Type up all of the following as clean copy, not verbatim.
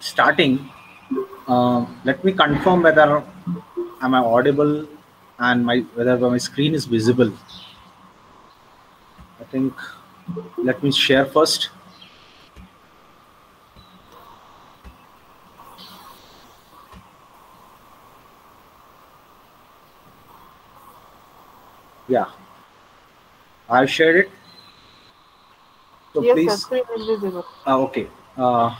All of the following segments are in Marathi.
Starting, let me confirm whether am I audible and whether my screen is visible. I think let me share first. Yeah, I've shared it. So Yes, sir. please, Screen is visible. okay. Uh,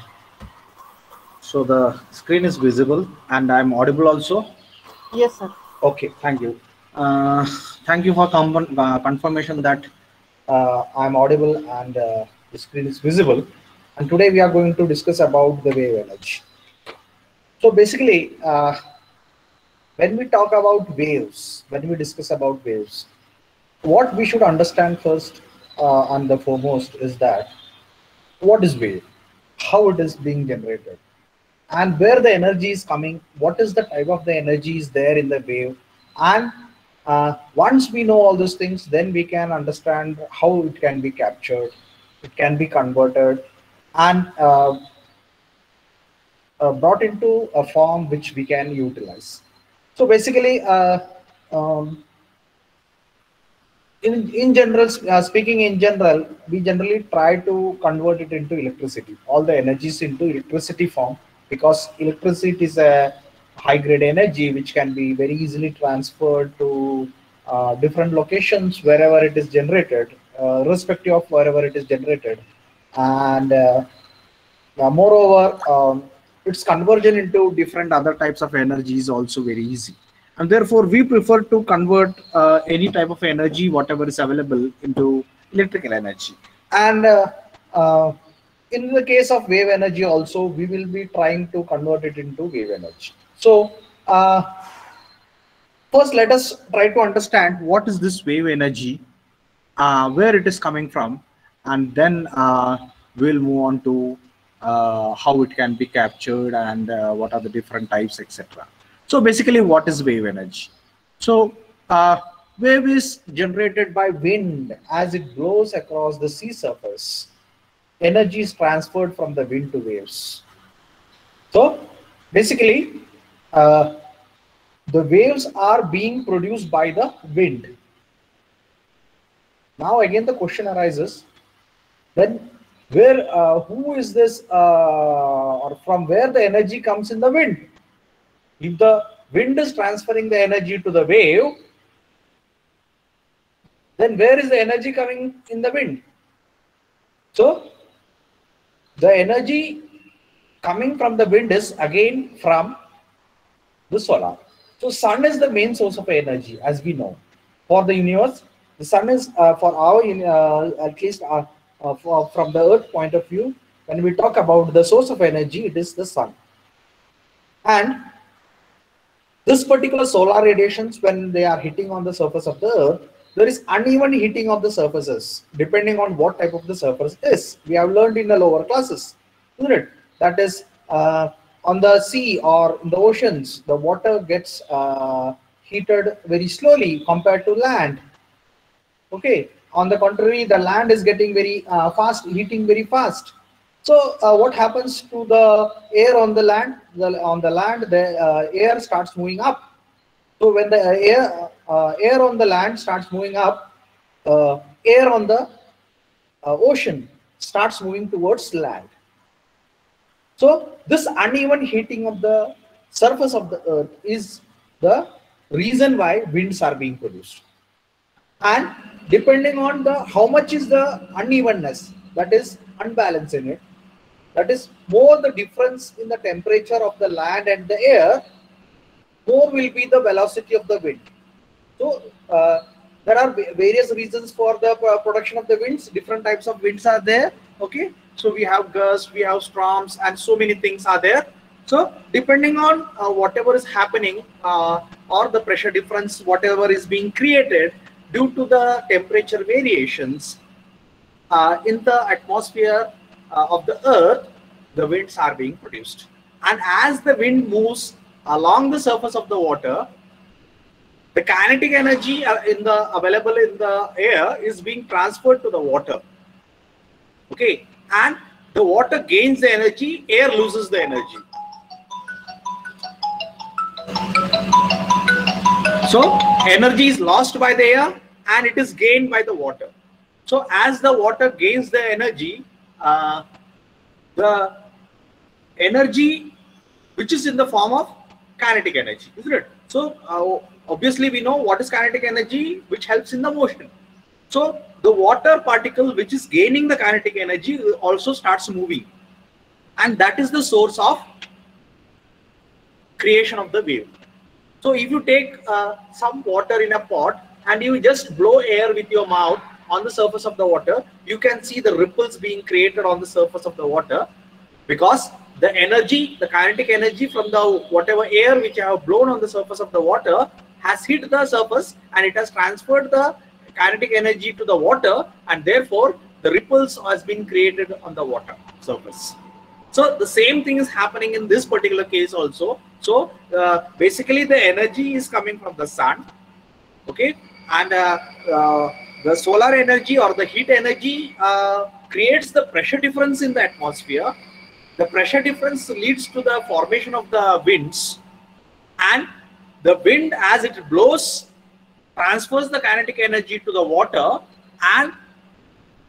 so the screen is visible and I'm audible also. Yes, sir. Okay, thank you. Uh, Thank you for confirmation that I'm audible and the screen is visible. And today we are going to discuss about the wave energy. So basically, when we talk about waves, when we discuss about waves, what we should understand first and the foremost is that what is wave, how it is being generated, and where the energy is coming, what is the type of the energy is there in the wave, and once we know all those things, then we can understand how it can be captured, it can be converted, and brought into a form which we can utilize. So basically, um, in general, speaking in general, we generally try to convert it into electricity, all the energies into electricity form, because electricity is a high grade energy which can be very easily transferred to different locations wherever it is generated, irrespective of wherever it is generated. And moreover, its conversion into different other types of energy is also very easy. And therefore, we prefer to convert any type of energy, whatever is available, into electrical energy. And uh, in the case of wave energy, also, we will be trying to convert it into wave energy. So, first, let us try to understand what is this wave energy, where it is coming from, and then we'll move on to how it can be captured and what are the different types, etc. So basically, what is wave energy? So wave is generated by wind as it blows across the sea surface. Energy is transferred from the wind to waves. So basically, uh, the waves are being produced by the wind. Now again the question arises, then where who is this or from where the energy comes in the wind? If the wind is transferring the energy to the wave, then where is the energy coming in the wind? So the energy coming from the wind is again from the solar. So sun is the main source of energy, as we know. For the universe, the sun is for our at least from the Earth point of view. When we talk about the source of energy, it is the sun. And this particular solar radiations, when they are hitting on the surface of the Earth, there is uneven heating of the surfaces depending on what type of the surface is. We have learned in the lower classes, isn't it? That is, on the sea or in the oceans, the water gets heated very slowly compared to land. Okay. On the contrary, the land is getting very fast, heating very fast. So what happens to the air on the land? On the land, the air starts moving up. So when the air on the land starts moving up, air on the ocean starts moving towards land. So this uneven heating of the surface of the earth is the reason why winds are being produced. And depending on the how much is the unevenness, that is unbalance in it, that is more the difference in the temperature of the land and the air, more will be the velocity of the wind. So there are various reasons for the production of the winds. Different types of winds are there. Okay, so we have gusts, we have storms, and so many things are there. So depending on whatever is happening or the pressure difference, whatever is being created due to the temperature variations in the atmosphere of the Earth, the winds are being produced. And as the wind moves along the surface of the water, the kinetic energy in the available in the air is being transferred to the water. Okay, and the water gains the energy, air loses the energy. So energy is lost by the air and it is gained by the water. So as the water gains the energy energy which is in the form of kinetic energy, isn't it? So obviously we know what is kinetic energy, which helps in the motion. So the water particle which is gaining the kinetic energy also starts moving, and that is the source of creation of the wave. So if you take some water in a pot and you just blow air with your mouth on the surface of the water, you can see the ripples being created on the surface of the water, because the energy, the kinetic energy from the whatever air which I have blown on the surface of the water has hit the surface and it has transferred the kinetic energy to the water, and therefore the ripples has been created on the water surface. So the same thing is happening in this particular case also. So basically the energy is coming from the sun, okay, and the solar energy or the heat energy creates the pressure difference in the atmosphere. The pressure difference leads to the formation of the winds, and the wind as it blows transfers the kinetic energy to the water, and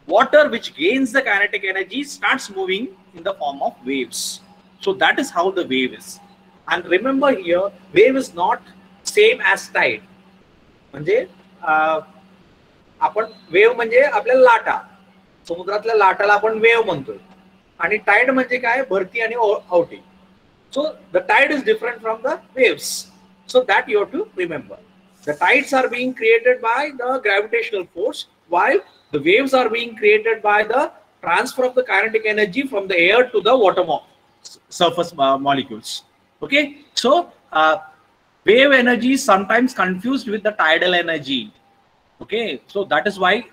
water which gains the kinetic energy starts moving in the form of waves. So that is how the wave is. And remember here, wave is not same as tide. म्हणजे आपण वेव म्हणजे आपल्याला लाटा, समुद्रातल्या लाटाला आपण वेव म्हणतोय, आणि टाइड म्हणजे काय, भरती आणि Awati. So the tide is different from the waves. So that you have to remember. The tides are being created by the gravitational force, while the waves are being created by the transfer of the kinetic energy from the air to the water surface molecules. Okay, so wave energy is sometimes confused with the tidal energy. Okay, so that is why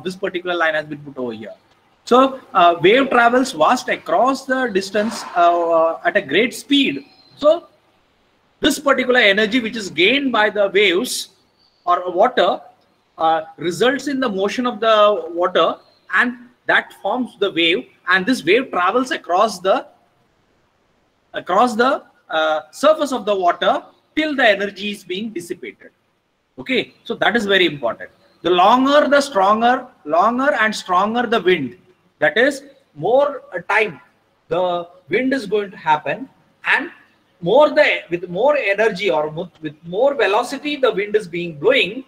this particular line has been put over here. So wave travels vast across the distance at a great speed. So this particular energy which is gained by the waves or water results in the motion of the water, and that forms the wave, and this wave travels across the surface of the water till the energy is being dissipated. Okay, so that is very important. The longer the longer and stronger the wind, that is more time the wind is going to happen, and with more energy or with more velocity the wind is being blowing,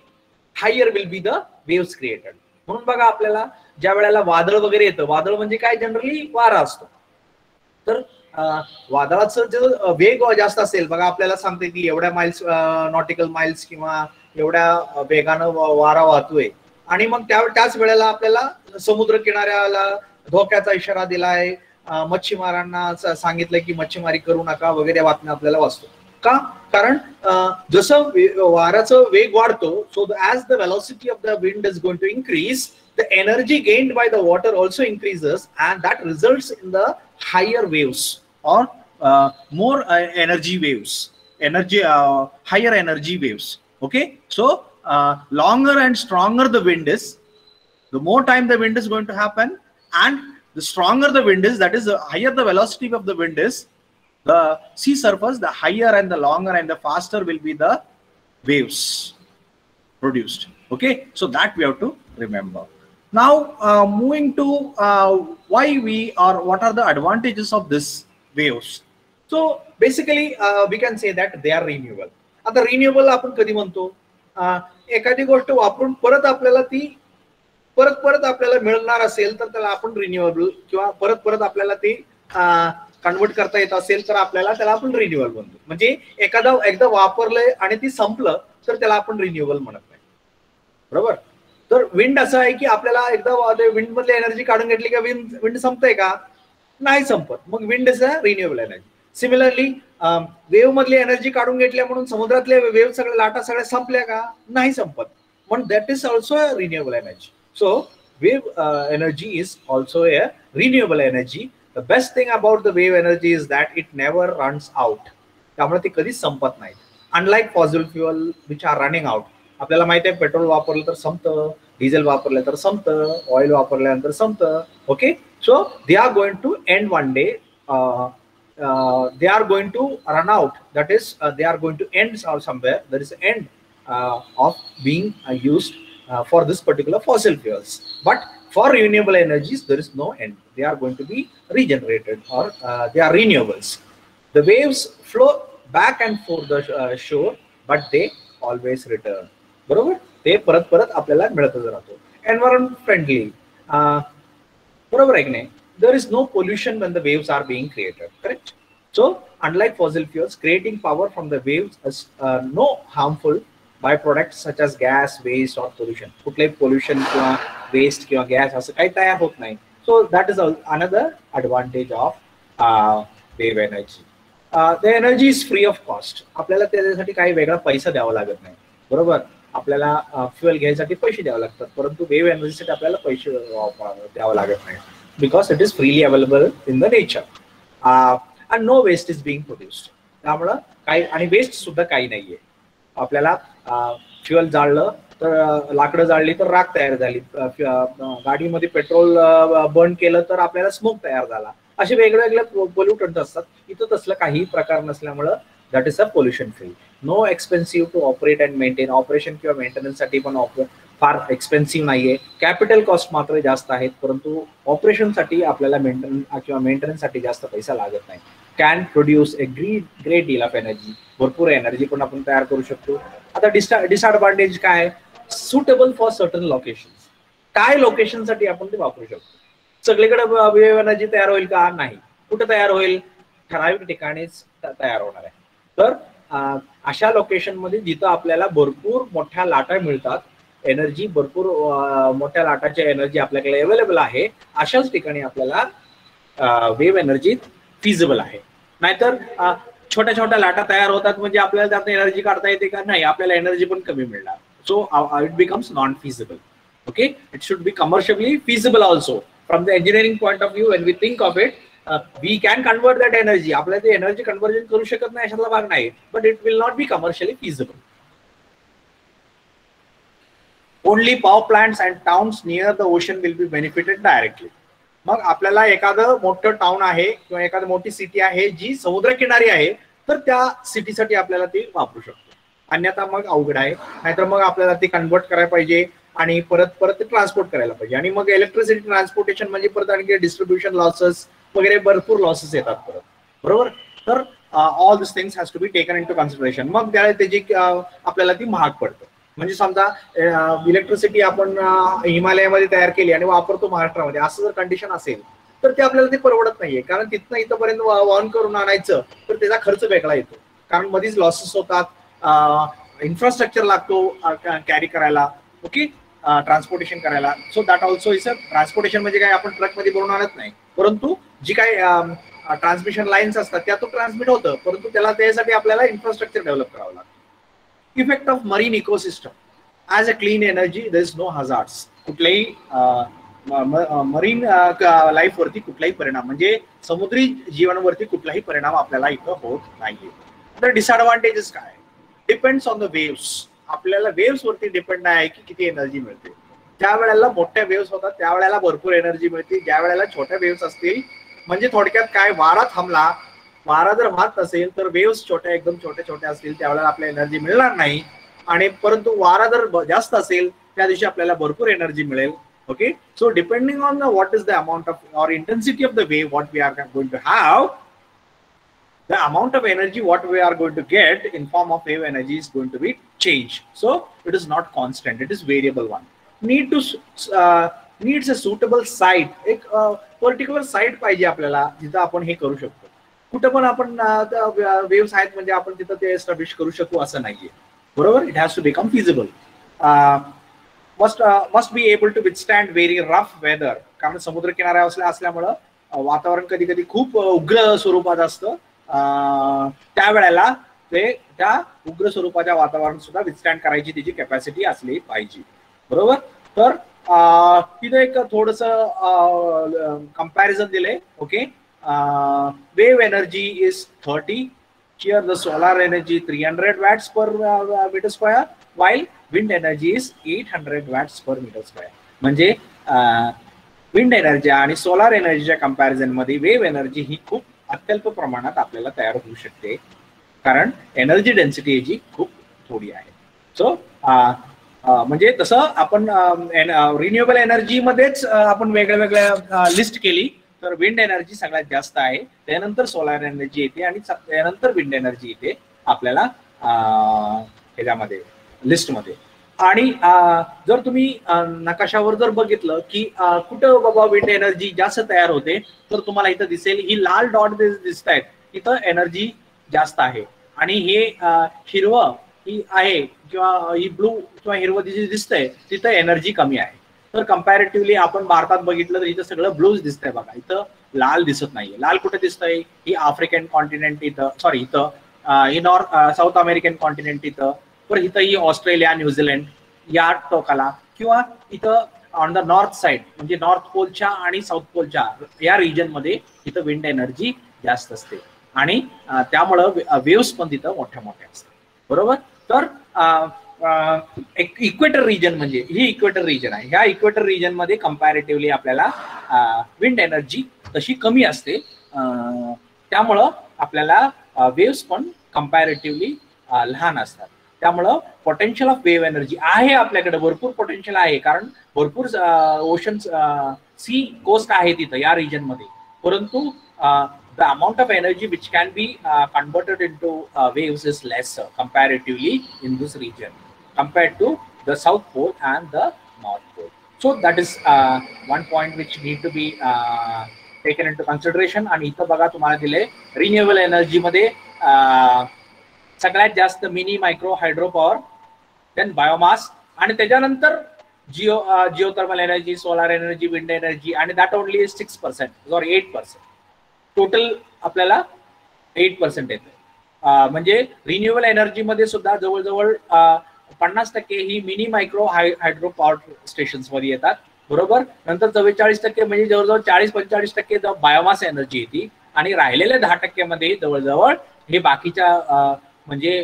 higher will be the waves created. म्हणून बघा आपल्याला ज्या वेळेला वादळ वगैरे येतं, वादळ म्हणजे काय, जनरली वारा असतो, तर वादळाचं जे वेग जास्त असेल बघा, आपल्याला सांगते की एवढ्या माइल्स नॉटिकल माइल्स किंवा एवढ्या वेगानं वारा वाहतोय, आणि मग त्याच वेळेला आपल्याला समुद्र किनाऱ्याला धोक्याचा इशारा दिलाय, मच्छीमारांना सांगितलंय की मच्छीमारी करू नका वगैरे बातम्या आपल्याला वाचतो. का? कारण जसं वाऱ्याचं वेग वाढतो, so as the velocity of the wind is going to increase, the energy gained by the water also increases, and that results in the higher waves or more energy waves, higher energy waves. Okay, so longer and stronger the wind is, the more time the wind is going to happen, and the stronger the wind is, that is the higher the velocity of the wind is, the sea surface, the higher and the longer and the faster will be the waves produced. Okay, so that we have to remember. Now moving to why what are the advantages of this waves. So basically we can say that they are renewable. आता रिन्युएबल आपण कधी म्हणतो, एखादी गोष्ट वापरून परत आपल्याला ती परत आपल्याला मिळणार असेल तर त्याला आपण रिन्युएबल, किंवा परत आपल्याला ती कन्वर्ट करता येत असेल तर आपल्याला त्याला आपण रिन्युएबल म्हणतो. म्हणजे एकदा वापरलंय आणि ती संपलं तर त्याला आपण रिन्युएबल म्हणत नाही, बरोबर. तर विंड असं आहे की आपल्याला एकदा विंड मधली एनर्जी काढून घेतली का विंड संपतंय का? नाही संपत. मग wind is a renewable energy. Similarly wave मधली एनर्जी काढून घेतल्या म्हणून समुद्रातले वेव्ह सगळ्या लाटा सगळ्या संपल्या का? नाही संपत. पण that is also a renewable energy. So wave energy is also a renewable energy. The best thing about the wave energy is that it never runs out. त्यामुळे ती कधीच संपत नाही. Unlike fossil fuel which are running out. आपल्याला माहिती आहे पेट्रोल वापरलं तर संपतं, डिझेल वापरलं तर संपतं, ऑइल वापरल्यानंतर संपतं. Okay, So they are going to end one day. They are going to run out. That is, they are going to end somewhere. There is an end of being used for this particular fossil fuels. But for renewable energies, there is no end. They are going to be regenerated, or they are renewables. The waves flow back and forth the shore, but they always return. बरोबर, ते परत परत आपल्याला मिळतच राहतो. एन्व्हायरमेंट फ्रेंडली, बरोबर आहे की नाही? There is no pollution when the waves are being created, correct? So unlike fossil fuels, creating power from the waves has no harmful byproducts such as gas, waste or pollution. कुठले pollution किंवा waste किंवा gas असं काही तयार होत नाही. So that is another advantage of wave energy. The energy is free of cost. आपल्याला त्याच्यासाठी काही वेगळा पैसा द्यावा लागत नाही. बरोबर, आपल्याला फ्युएल घ्यायसाठी पैसे द्यावे लागतात, परंतु वेव एनर्जीसाठी आपल्याला पैसे द्यावं लागत नाही, because it is freely available in the nature, and no waste is being produced. त्यामुळे काही आणि वेस्ट सुद्धा काही नाहीये. आपल्याला फ्युएल जाळलं तर, लाकडं जाळली तर राख तयार झाली, गाडीमध्ये पेट्रोल बर्न केलं तर आपल्याला स्मोक तयार झाला. असे वेगवेगळे पोल्युटंट असतात. इथं तसलं काही प्रकार नसल्यामुळं that is a pollution free. No expensive to operate and maintain. Operation किंवा मेंटेनन्ससाठी पण फार एक्सपेन्सिव्ह नाहीये. कॅपिटल कॉस्ट मात्र जास्त आहेत, परंतु ऑपरेशनसाठी आपल्याला मेंटेनन्ससाठी जास्त पैसा लागत नाही. Can produce a great deal of energy. भरपूर एनर्जी पण आपण तयार करू शकतो. आता डिसएडव्हान्टेज काय? Suitable for certain location. काय लोकेशनसाठी आपण ते वापरू शकतो? सगळीकडे वेव एनर्जी तयार होईल का? नाही. कुठे तयार होईल? ठराविक ठिकाणीच तयार होणार आहे. तर अशा लोकेशन मध्ये जिथं आपल्याला भरपूर मोठ्या लाटा मिळतात, एनर्जी भरपूर मोठ्या लाटाची एनर्जी आपल्याकडे अवेलेबल आहे, अशाच ठिकाणी आपल्याला वेव एनर्जी फिजिबल आहे. नाहीतर छोट्या छोट्या लाटा तयार होतात म्हणजे आपल्याला त्यात एनर्जी काढता येते का? नाही, आपल्याला एनर्जी पण कमी मिळणार. So it becomes non feasible. Okay, it should be commercially feasible also. From the engineering point of view, when we think of it, we can convert that energy. आपल्याला ते एनर्जी कन्वर्जन करू शकत नाही अशातला भाग नाही, but it will not be commercially feasible. Only power plants and towns near the ocean will be benefited directly. मग आपल्याला एखादं मोठं टाउन आहे किंवा एखादी मोठी सिटी आहे जी समुद्रकिनारी आहे, तर त्या सिटीसाठी आपल्याला ती वापरू शकतो. अन्यथा मग अवघड आहे. नाहीतर मग आपल्याला ती कन्वर्ट करायला पाहिजे आणि परत परत ते ट्रान्सपोर्ट करायला पाहिजे. आणि मग इलेक्ट्रिसिटी ट्रान्सपोर्टेशन म्हणजे परत आणखी डिस्ट्रीब्युशन लॉसेस वगैरे भरपूर लॉसेस येतात परत. बरोबर, तर all this things has to be taken into consideration. मग त्याची आपल्याला ती महाग पडतं. म्हणजे समजा इलेक्ट्रिसिटी आपण हिमालयामध्ये तयार केली आणि वापरतो महाराष्ट्रामध्ये, असं जर कंडिशन असेल तर ते आपल्याला ते परवडत नाहीये. कारण तिथनं इथंपर्यंत वहन करून आणायचं तर त्याचा खर्च वेगळा येतो, कारण मध्येच लॉसेस होतात, इन्फ्रास्ट्रक्चर लागतो कॅरी करायला, ओके, ट्रान्सपोर्टेशन करायला. So that also is a transportation. म्हणजे काय, आपण ट्रक मध्ये भरून आणत नाही, परंतु जी काही ट्रान्समिशन लाईन्स असतात त्यातून ट्रान्समिट होतं, परंतु त्याला त्यासाठी आपल्याला इन्फ्रास्ट्रक्चर डेव्हलप करावं लागतं. Effect of marine ecosystem as a clean energy, there is no hazards. कुठल्याही मरीन लाईफ वरती कुठलाही परिणाम, म्हणजे समुद्री जीवनावरती कुठलाही परिणाम आपल्याला इथं होत नाहीये. तर डिसएडव्हान्टेजेस काय? Depends on the waves. आपल्याला वेव्स वरती डिपेंड आहे की किती एनर्जी मिळते. ज्या वेळेला मोठ्या वेव्स होतात त्यावेळेला भरपूर एनर्जी मिळते. ज्या वेळेला छोट्या वेव्स असतील, म्हणजे थोडक्यात काय, वारा थांबला, वारा जर वाहत नसेल तर वेव्स छोट्या, एकदम छोट्या छोट्या असतील, त्यावेळेला आपल्याला एनर्जी मिळणार नाही. आणि परंतु वारा जर जास्त असेल त्या दिवशी आपल्याला भरपूर एनर्जी मिळेल. Okay, so depending on what is the amount of or intensity of the wave what we are going to have, the amount of energy what we are going to get in form of wave energy is going to be changed. So it is not constant, it is variable one. Needs a suitable site. एक पर्टिक्युलर साईट पाहिजे आपल्याला जिथं आपण हे करू शकतो. कुठं पण आपण वेव्स आहेत म्हणजे आपण तिथं ते एस्टॅब्लिश करू शकू असं नाहीये. बरोबर, it has to become feasible. Must be able to withstand very rough weather. कारण समुद्र किनारा असल्यामुळं वातावरण कधी कधी खूप उग्र स्वरूपात असतं. त्यावेळेला ते त्या उग्र स्वरूपाच्या वातावरण सुद्धा विथस्टँड करायची त्याची कॅपॅसिटी असली पाहिजे. बरोबर, तर तिथे एक थोडस कंपॅरिझन दिले. Okay, wave energy is 30, here the solar energy 300 watts per meter square, while wind energy is 800 watts per meter square. म्हणजे विंड एनर्जी आणि सोलार एनर्जीच्या कंपॅरिझन मध्ये वेव्ह एनर्जी ही खूप अत्यल्प प्रमाणात आपल्याला तयार होऊ शकते, कारण एनर्जी डेन्सिटी याची खूप थोडी आहे. सो म्हणजे तसं आपण रिन्युएबल एनर्जी मध्येच आपण वेगळ्या वेगळ्या लिस्ट केली तर विंड एनर्जी सगळ्यात जास्त आहे, त्यानंतर सोलार एनर्जी येते आणि त्यानंतर विंड एनर्जी येते आपल्याला ह्याच्यामध्ये लिस्टमध्ये. आणि जर तुम्ही नकाशावर जर बघितलं की कुठं बाबा विंड एनर्जी जास्त तयार होते, तर तुम्हाला इथं दिसेल ही लाल डॉट दिसत आहेत, इथं एनर्जी जास्त आहे. आणि हे हिरवं ही आहे किंवा ही ब्लू किंवा हिरवं जी दिसतंय तिथं एनर्जी कमी आहे. तर कंपॅरेटिव्हली आपण भारतात बघितलं तर इथं सगळं ब्लूज दिसतंय बघा, इथं लाल दिसत नाहीये. लाल कुठे दिसतंय? ही आफ्रिकन कॉन्टिनेंट इथं, सॉरी इथं ही साऊथ अमेरिकन कॉन्टिनेंट इथं, पर इथं ही ऑस्ट्रेलिया न्यूझीलंड या टोकाला, किंवा इथं ऑन द नॉर्थ साइड म्हणजे नॉर्थ पोलच्या आणि साऊथ पोलच्या या रिजन मध्ये इथं विंड एनर्जी जास्त असते आणि त्यामुळं वेव्स पण तिथं मोठ्या मोठ्या असतात. बरोबर. तर इक्वेटर रिजन म्हणजे ही इक्वेटर रिजन आहे, ह्या इक्वेटर रिजन मध्ये कंपॅरेटिव्हली आपल्याला विंड एनर्जी तशी कमी असते, त्यामुळं आपल्याला वेव्स पण कंपॅरेटिव्हली लहान असतात. त्यामुळं पोटेन्शियल ऑफ वेव्ह एनर्जी आहे आपल्याकडे, भरपूर पोटेन्शियल आहे, कारण भरपूर ओशन सी कोस्ट आहे तिथं या रिजन मध्ये, परंतु the amount of energy which can be converted into waves is less comparatively in this region compared to the south pole and the north pole. So that is one point which need to be taken into consideration. आणि इथं बघा तुम्हाला दिले रिन्युएबल एनर्जी मध्ये सगळ्यात जास्त mini micro hydro power, then biomass, आणि त्याच्यानंतर geothermal energy, solar energy, wind energy, आणि दॅट ओनली 6% or 8%. टोटल आपल्याला 8% येते. म्हणजे रिन्युएबल एनर्जी मध्ये सुद्धा जवळजवळ 50% ही mini micro hydro power stations मध्ये येतात. बरोबर. नंतर 44% म्हणजे जवळजवळ 40-45% बायोमास एनर्जी येते, आणि राहिलेल्या 10% मध्ये जवळजवळ हे बाकीच्या म्हणजे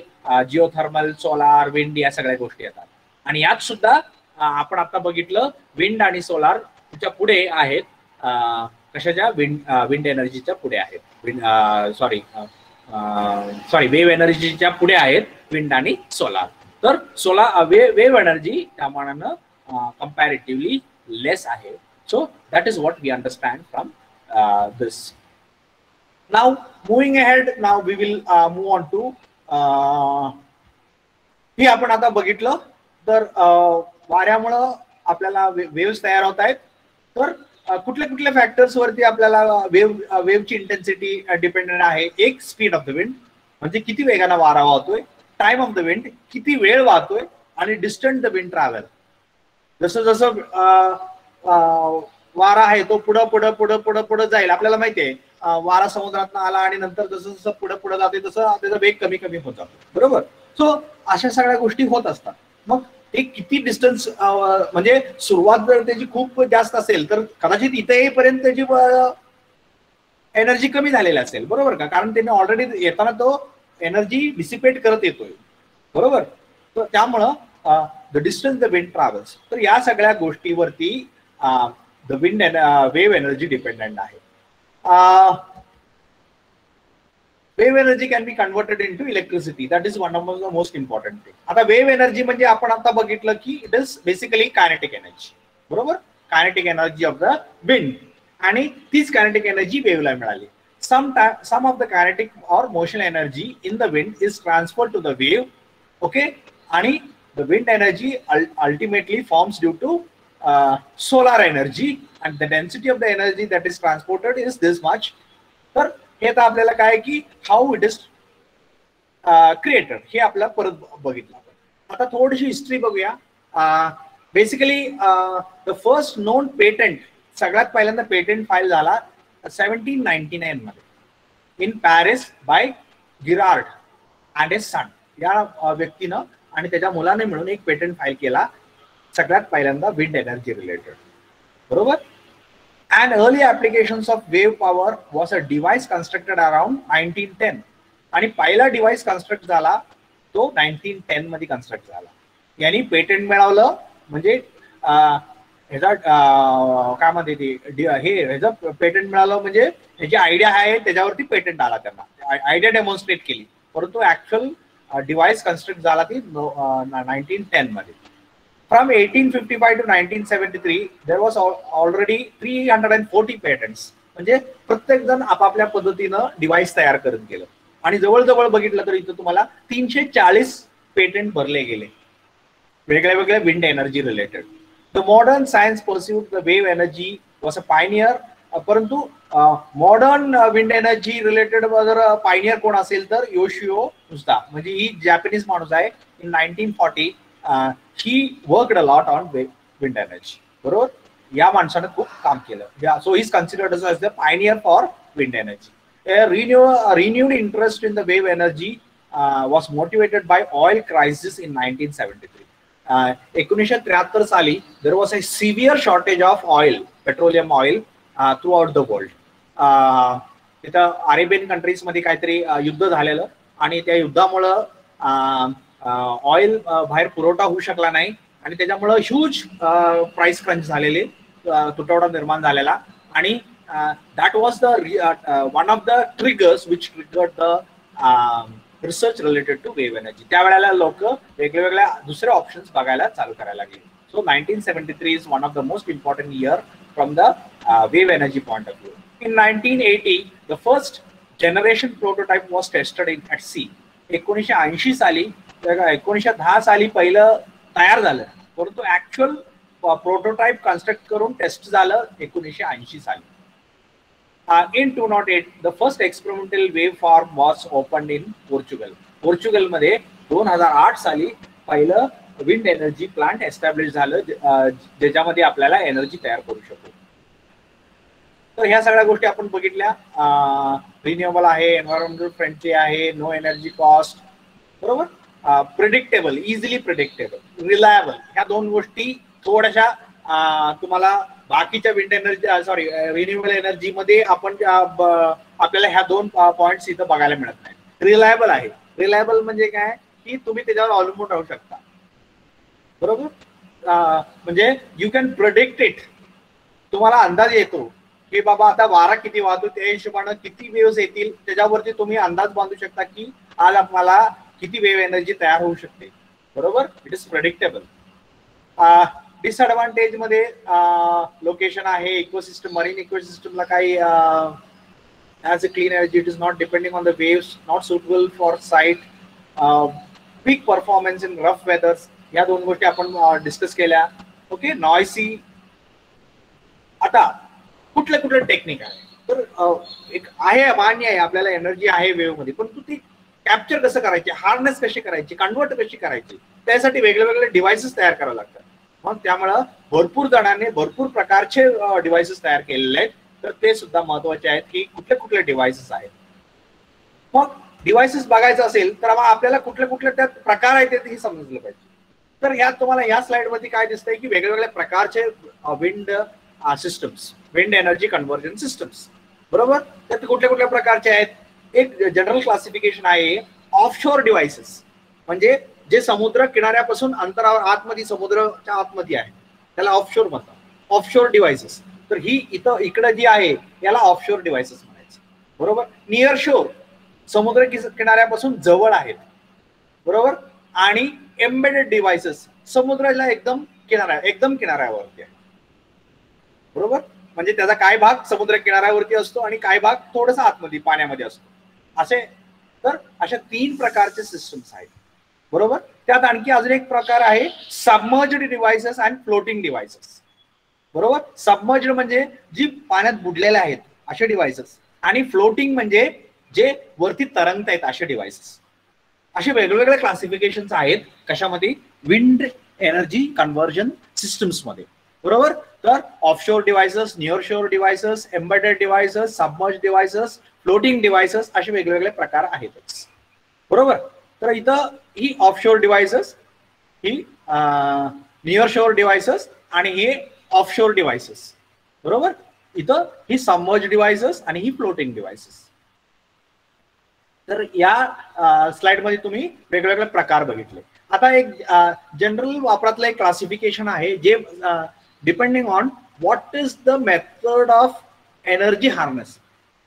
जिओथर्मल, सोलार, विंड या सगळ्या गोष्टी येतात. आणि यात सुद्धा आपण आता बघितलं विंड आणि सोलार च्या पुढे आहेत, कशाच्या? विंड एनर्जीच्या पुढे आहेत, सॉरी वेव्ह एनर्जीच्या पुढे आहेत विंड आणि सोलार. तर वेव्ह एनर्जी त्या मानानं कंपॅरेटिव्हली लेस आहे. So that is what we understand from this. Now moving ahead, now we will move on to ही आपण आता बघितलं तर वाऱ्यामुळं आपल्याला वेव्स तयार होत आहेत. तर कुठल्या कुठल्या फॅक्टर्स वरती आपल्याला वेव्हची इंटेन्सिटी डिपेंडेंट आहे? एक स्पीड ऑफ द विंड म्हणजे किती वेगाने वारा वाहतोय, टाइम ऑफ द विंड किती वेळ वाहतोय, आणि डिस्टन्स द विंड ट्रॅव्हल. जसं जसं वारा आहे तो पुढं पुढं पुढं पुढं पुढं जाईल. आपल्याला माहिती आहे वारा समुद्रात आला आणि नंतर जसं जसं पुढं पुढं जाते तसं त्याचा वेग कमी कमी होत जातो. बरोबर. सो अशा सगळ्या गोष्टी होत असतात. मग ते किती डिस्टन्स म्हणजे सुरुवात जर त्याची खूप जास्त असेल तर कदाचित इथे येईपर्यंत त्याची एनर्जी कमी झालेली असेल. बरोबर का? कारण त्याने ऑलरेडी येताना तो एनर्जी डिसिपेट करत येतोय. बरोबर. तर त्यामुळं the distance the wind travels, तर या सगळ्या गोष्टीवरती the wind wave energy dependent आहे. Wave energy can be converted into electricity, that is one of the most important thing. आता वेव्ह एनर्जी म्हणजे आपण आता बघितलं की it is basically kinetic energy. बरोबर. Kinetic energy of the wind, आणि तीच कायनेटिक एनर्जी वेव्हला मिळाली. some of the kinetic or motion energy in the wind is transferred to the wave. Okay. आणि the wind energy ultimately forms due to solar energy, and the density of the energy that is transported is this much. तर हे तर आपल्याला काय की हाऊ इट इज क्रिएटेड हे आपल्याला परत बघितलं. आता थोडीशी हिस्ट्री बघूया. Basically the first known patent, सगळ्यात पहिल्यांदा पेटंट फाईल झाला 1799 मध्ये in Paris by Girard and his son या व्यक्तीनं आणि त्याच्या मुलाने मिळून एक पेटंट फाईल केला सगळ्यात पहिल्यांदा विंड एनर्जी रिलेटेड. बरोबर. And early applications of wave power was a device constructed around 1910. आणि पहिला डिव्हाइस कन्स्ट्रक्ट झाला तो 1910 मध्ये कन्स्ट्रक्ट झाला. यांनी पेटंट मिळवलं म्हणजे ह्याचा काय म्हणते ते हे ह्याचं पेटंट मिळालं, म्हणजे ह्याची आयडिया आहे त्याच्यावरती पेटंट आला, त्यांना आयडिया डेमॉन्स्ट्रेट केली, परंतु ऍक्च्युअल डिव्हाइस कन्स्ट्रक्ट झाला ती 1910 मध्ये. From 1855 to 1973 there was already 340 patents. म्हणजे प्रत्येक जण आपापल्या पद्धतीनं डिव्हाइस तयार करत गेलं आणि जवळजवळ बघितलं तर इथं तुम्हाला 340 पेटंट भरले गेले वेगळ्या वेगळ्या wind energy related. The modern science pursued the wave energy was a pioneer. परंतु मॉडर्न विंड एनर्जी रिलेटेड जर पायनियर कोण असेल तर योशिओ उस्दा, म्हणजे ही जॅपनीज माणूस आहे. In 1940 he worked a lot on wind energy. बरोबर, या माणसाने खूप काम केलं. So he is considered as the pioneer for wind energy. A renewed interest in the wave energy was motivated by oil crisis in 1973. 1973 साली there was a severe shortage of oil, petroleum oil throughout the world. तिथं अरेबियन कंट्रीज मध्ये काहीतरी युद्ध झालेलं आणि त्या युद्धामुळं ऑइल बाहेर पुरवठा होऊ शकला नाही आणि त्याच्यामुळं ह्यूज प्राइस क्रंच झालेले, तुटवडा निर्माण झालेला. आणि that was the one of the triggers which triggered the research related to wave energy. त्यावेळेला लोक वेगवेगळ्या दुसरे ऑप्शन्स बघायला चालू करायला लागले. So 1973 is one of the most important year from the wave energy point of view. In 1980 the first generation prototype was tested in at sea. 1980 साली 1910 साली पहिलं तयार झालं, परंतु ऍक्च्युअल प्रोटोटाइप कन्स्ट्रक्ट करून टेस्ट झालं 1980 साली. In 2008 the first experimental wave farm was open in Portugal. पोर्चुगलमध्ये 2008 साली पहिलं विंड एनर्जी प्लांट एस्टॅब्लिश झालं, ज्याच्यामध्ये आपल्याला एनर्जी तयार करू शकतो. तर ह्या सगळ्या गोष्टी आपण बघितल्या. रिन्युएबल आहे, एन्व्हायरमेंटल फ्रेंडली आहे, नो एनर्जी कॉस्ट, बरोबर, प्रिडिक्टेबल, इझिली प्रिडिक्टेबल, रिलायबल. ह्या दोन गोष्टी थोड्याशा तुम्हाला बाकीच्या विंड एनर्जी रिन्युएबल एनर्जी मध्ये आपण आपल्याला ह्या दोन पॉइंट्स इथं बघायला मिळत नाही. रिलायबल आहे. रिलायबल म्हणजे काय की तुम्ही त्याच्यावर अवलंबून राहू शकता, बरोबर. म्हणजे यू कॅन प्रिडिक्ट इट. तुम्हाला अंदाज येतो की बाबा आता वारा किती वाहतो, त्या हिशोबानं किती वेव्स येतील, त्याच्यावरती तुम्ही अंदाज बांधू शकता की आज आपल्याला किती वेव्ह एनर्जी तयार होऊ शकते, बरोबर. It is predictable. डिसएडव्हान्टेज मध्ये लोकेशन आहे, इकोसिस्टम, मरीन इकोसिस्टमला काही as a clean energy, it is not depending on the waves, not suitable for site, peak performance in rough वेदर्स. या दोन गोष्टी आपण डिस्कस केल्या. ओके, नॉयसी. आता कुठले कुठले टेक्निक आहे तर एक आहे, मान्य आहे आपल्याला एनर्जी आहे वेव्ह मध्ये, परंतु ती कॅप्चर कसं करायची, हार्नेस कशी करायची, कन्वर्ट कशी करायची, त्यासाठी वेगवेगळे डिव्हाइसेस तयार करावे लागतात. मग त्यामुळं भरपूर जणांनी भरपूर प्रकारचे डिव्हाइसेस तयार केलेले आहेत. तर ते सुद्धा महत्वाचे आहेत की कुठले कुठले डिव्हाइसेस आहेत. मग डिव्हाइसेस बघायचं असेल तर आपल्याला कुठले कुठले त्यात प्रकार आहेत ते समजलं पाहिजे. तर ह्यात तुम्हाला या स्लाइड मध्ये काय दिसतंय की वेगवेगळ्या प्रकारचे wind systems, wind energy conversion systems, बरोबर. त्यात कुठल्या कुठल्या प्रकारचे आहेत. एक जनरल क्लासिफिकेशन आहे ऑफशोर डिव्हाइसेस, म्हणजे जे समुद्र किनाऱ्यापासून अंतरावर आतमध्ये, समुद्राच्या आतमध्ये आहे, त्याला ऑफशोर म्हणतात, ऑफशोर डिव्हाइसेस. तर ही इकडे जी आहे याला ऑफशोर डिव्हाइसेस म्हणायचं, बरोबर. नियर शोर, समुद्र किनाऱ्यापासून जवळ आहेत, बरोबर. आणि एम्बेडेड डिव्हाइसेस, समुद्राला एकदम किनाऱ्यावरती आहे, बरोबर. म्हणजे त्याचा काय भाग समुद्र किनाऱ्यावरती असतो आणि काय भाग थोडासा आतमध्ये पाण्यामध्ये असतो, असे. तर अशा 3 प्रकारचे सिस्टम्स आहेत, बरोबर. त्यात आणखी अजून एक प्रकार आहे submerged devices and floating devices, बरोबर. सबमर्ज्ड म्हणजे जी पाण्यात बुडलेले आहेत असे डिव्हाइसेस, आणि फ्लोटिंग म्हणजे जे वरती तरंगत आहेत असे डिव्हाइसेस. असे वेगवेगळे क्लासिफिकेशन्स आहेत कशामध्ये, विंड एनर्जी कन्व्हर्जन सिस्टम्स मध्ये, बरोबर. तर offshore devices, near shore devices, embedded devices, submerge devices, floating devices, असे वेगवेगळे प्रकार आहेतच, बरोबर. तर इथं ही ऑफशोर डिव्हाइसेस, ही नियर शोर डिव्हाइसेस आणि हे ऑफशोर डिव्हाइसेस, बरोबर. इथं ही सबमर्ज डिव्हाइसेस आणि ही फ्लोटिंग डिव्हाइसेस. तर या स्लाइड मध्ये तुम्ही वेगवेगळे प्रकार बघितले. आता एक जनरल वापरातलं एक क्लासिफिकेशन आहे जे depending on what is the method of energy harness.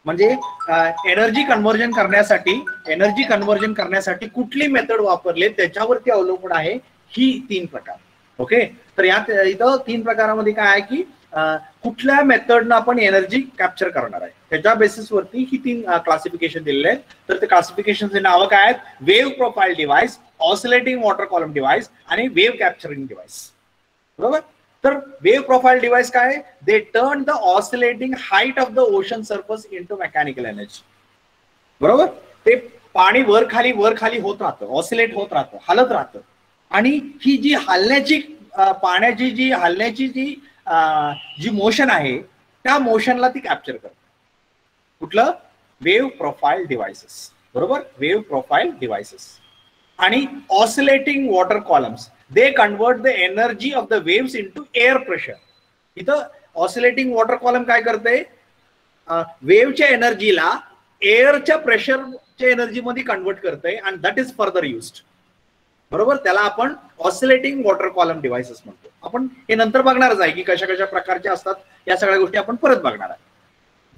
म्हणजे एनर्जी कन्व्हर्जन करण्यासाठी कुठली मेथड वापरले त्याच्यावरती अवलंबून आहे ही 3 प्रकार. ओके, तर यात इथं 3 प्रकारामध्ये काय आहे की कुठल्या मेथडनं आपण एनर्जी कॅप्चर करणार आहे त्याच्या बेसिसवरती ही 3 क्लासिफिकेशन दिलेले आहेत. तर ते क्लासिफिकेशनचे नावं काय आहेत? Wave profile device, oscillating water column device आणि वेव्ह कॅप्चरिंग डिव्हाइस. बरोबर. तर वेव्ह प्रोफाईल डिव्हाइस काय? They turn the oscillating height of the ocean surface into mechanical energy. बरोबर. ते पाणी वर खाली होत राहतं, ऑसिलेट होत राहतं, हलत राहतं आणि ही जी हलण्याची पाण्याची जी मोशन आहे त्या मोशनला ती कॅप्चर करते. कुठलं? Wave profile devices. बरोबर, वेव्ह प्रोफाईल डिव्हाइसेस. आणि oscillating water columns, they convert the energy of the waves into air pressure. इथं ऑसिलेटिंग वॉटर कॉलम काय करते? वेव्हच्या एनर्जीला एअरच्या प्रेशरच्या एनर्जी मध्ये कन्वर्ट करते आणि दॅट इज फर्दर युज्ड. बरोबर, त्याला आपण ऑसिलेटिंग वॉटर कॉलम डिव्हाइसेस म्हणतो. आपण हे नंतर बघणारच आहे की कशा कशा प्रकारचे असतात, या सगळ्या गोष्टी आपण परत बघणार आहे.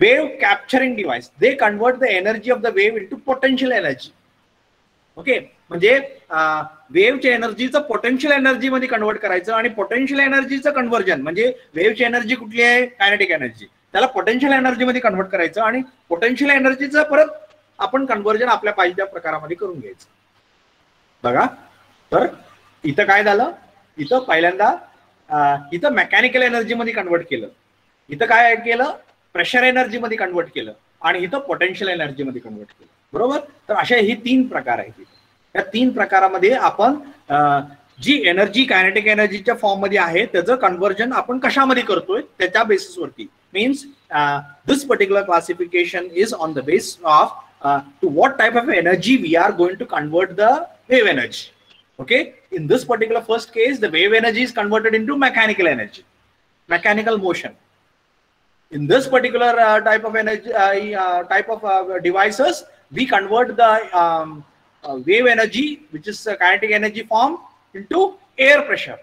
Wave capturing device, they convert the energy of the wave into potential energy. Okay, म्हणजे वेव्हच्या एनर्जीचं पोटेन्शियल एनर्जी मध्ये कन्वर्ट करायचं आणि पोटेन्शियल एनर्जीचं कन्व्हर्जन म्हणजे वेव्हची एनर्जी कुठली आहे? Kinetic energy. त्याला पोटेन्शियल एनर्जी मध्ये कन्वर्ट करायचं आणि पोटेन्शियल एनर्जीचं परत आपण कन्व्हर्जन आपल्या पाहिजे त्या प्रकारामध्ये करून घ्यायचं. बघा, तर इथं काय झालं? इथं पहिल्यांदा इथं मेकॅनिकल एनर्जी मध्ये कन्वर्ट केलं, इथं काय केलं? प्रेशर एनर्जी मध्ये कन्वर्ट केलं आणि इथं पोटेन्शियल एनर्जी मध्ये कन्वर्ट केलं. बरोबर. तर अशा ही 3 प्रकार आहेत. या 3 प्रकारामध्ये आपण जी एनर्जी कायनेटिक एनर्जीच्या फॉर्म मध्ये आहे त्याचं कन्व्हर्जन आपण कशामध्ये करतोय त्याच्या बेसिसवरती. Means this particular classification is on the base of to what type of energy we are going to convert the wave energy. Okay, in this particular first case, the wave energy is converted into mechanical energy, mechanical motion. In this particular type of energy, devices, we convert the wave energy, which is kinetic energy form, into air pressure.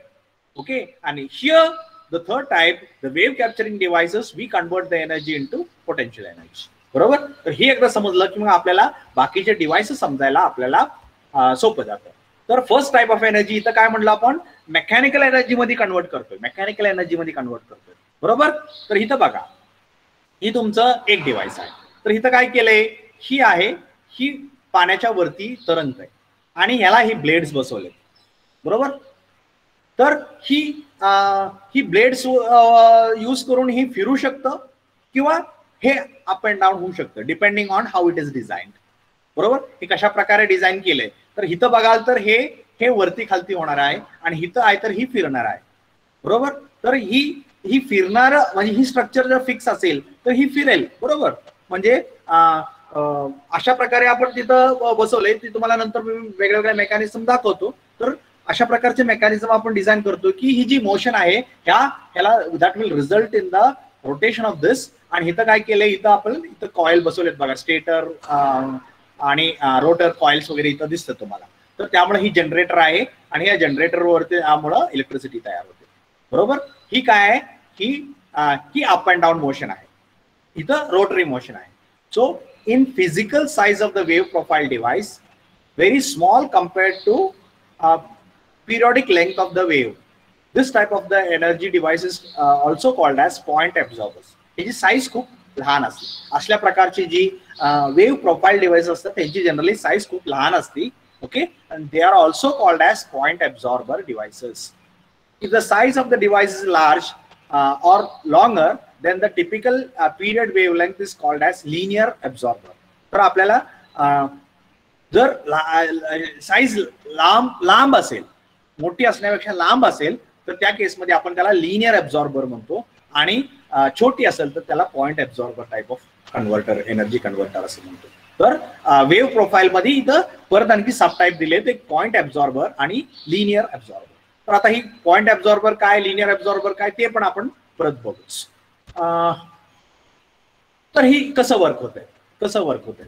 Okay, and here the third type, the wave capturing devices, we convert the energy into potential energy. बरोबर. तर हे एकदा समजलं की मग आपल्याला बाकीचे डिव्हाइसेस समजायला आपल्याला सोपं जातं. तर फर्स्ट टाइप ऑफ एनर्जी इथं काय म्हणलं आपण? मेकॅनिकल एनर्जी मध्ये कन्वर्ट करतोय, मेकॅनिकल एनर्जी मध्ये कन्वर्ट करतोय. बरोबर. तर इथं बघा, ही तुमचं एक डिव्हाइस आहे. तर इथं काय केलंय? ही आहे, ही पाण्याच्या वरती तरंगत आहे आणि ह्याला ही ब्लेड्स बसवले. बरोबर. तर ही ब्लेड्स यूज करून ही फिरू शकतं किंवा हे अप अँड डाऊन होऊ शकतं depending on how it is designed. बरोबर. हे कशा प्रकारे डिझाईन केलंय? तर इथं बघाल तर हे वरती खालती होणार आहे आणि इथं आहे तर ही फिरणार आहे. बरोबर. तर ही फिरणार म्हणजे ही स्ट्रक्चर जर फिक्स असेल तर ही फिरेल. बरोबर. म्हणजे अशा प्रकारे आपण तिथं बसवलंय, ती तुम्हाला नंतर वेगवेगळ्या मेकॅनिझम दाखवतो. तर अशा प्रकारचे मेकॅनिझम आपण डिझाईन करतो की ही जी मोशन आहे ह्याला that will result in the rotation of this. आणि इथं काय केलंय? इथं आपण इथं कॉईल बसवलेत बघा, स्टेटर आणि रोटर कॉइल्स वगैरे इथं दिसतं तुम्हाला. तर त्यामुळे ही जनरेटर आहे आणि या जनरेटरवरती त्यामुळं इलेक्ट्रिसिटी तयार होते. बरोबर. ही काय आहे? ही अप अँड डाऊन मोशन आहे, इथं रोटरी मोशन आहे. So in physical size of the wave profile device, very small compared to periodic length of the wave. This type of the energy device is also called as point absorbers. याची साईज खूप लहान असते. असल्या प्रकारची जी वेव्ह प्रोफाईल डिव्हाइस असतात त्यांची जनरली साईज खूप लहान असते. Okay, and they are also called as point absorber devices. If the size of the device is large or longer, then the typical period wavelength is called as linear absorber. तर आपल्याला जर साईज लांब असेल, मोठी असण्यापेक्षा लांब असेल तर त्या केसमध्ये आपण त्याला लिनियर ॲब्झॉर्बर म्हणतो आणि छोटी असेल तर त्याला point absorber type of converter, energy converter असं म्हणतो. तर वेव्ह प्रोफाईल मध्ये इथं परत आणखी सब टाइप दिलेत, एक पॉइंट ॲब्झॉर्बर आणि लिनियर ॲब्झॉर्बर. तर आता ही पॉइंट ॲब्झॉर्बर काय, लिनियर ॲब्झॉर्बर काय ते पण आपण परत बघूच. तर ही कसं वर्क होतंय?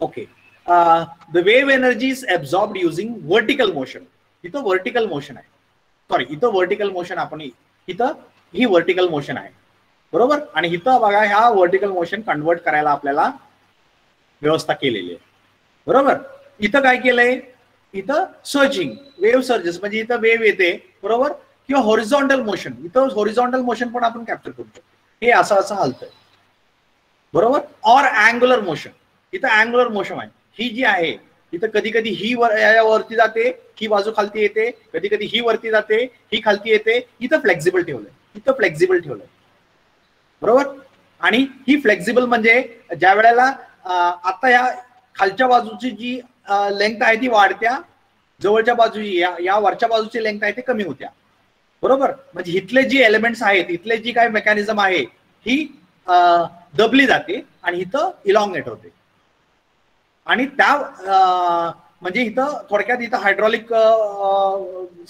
Okay, the wave energy is absorbed using vertical motion. इथं वर्टिकल मोशन आहे. सॉरी इथं व्हर्टिकल मोशन आपण इथं ही व्हर्टिकल मोशन आहे बरोबर, आणि इथं बघा ह्या व्हर्टिकल मोशन कन्वर्ट करायला आपल्याला व्यवस्था केलेली आहे बरोबर. इथं काय केलंय, इथं सर्जिंग वेव्ह सर्जेस म्हणजे इथं वेव्ह येते बरोबर, किंवा हॉरिझॉन्टल मोशन, इथं हॉरिझॉन्टल मोशन पण आपण कॅप्चर करू शकतो, हे असं असं हलतंय बरोबर. ऑर अँग्युलर मोशन, इथं अँग्युलर मोशन आहे, ही जी आहे इथं कधी कधी ही वरती जाते, ही बाजू खालती येते, कधी कधी ही वरती जाते, ही खालती येते, इथं फ्लेक्झिबल ठेवलंय, इथं फ्लेक्झिबल ठेवलंय बरोबर. आणि ही फ्लेक्झिबल म्हणजे ज्या वेळेला आता या खालच्या बाजूची जी लेंथ आहे ती वाढत्या, जवळच्या बाजूची या वरच्या बाजूची लेंथ आहे ती कमी होत्या बरोबर. म्हणजे इथले जी एलिमेंट्स आहेत, इथले जी काय मेकॅनिझम आहे ही दबली जाते आणि इथं इलॉंगेट होते. आणि त्या म्हणजे इथं थोडक्यात इथं हायड्रॉलिक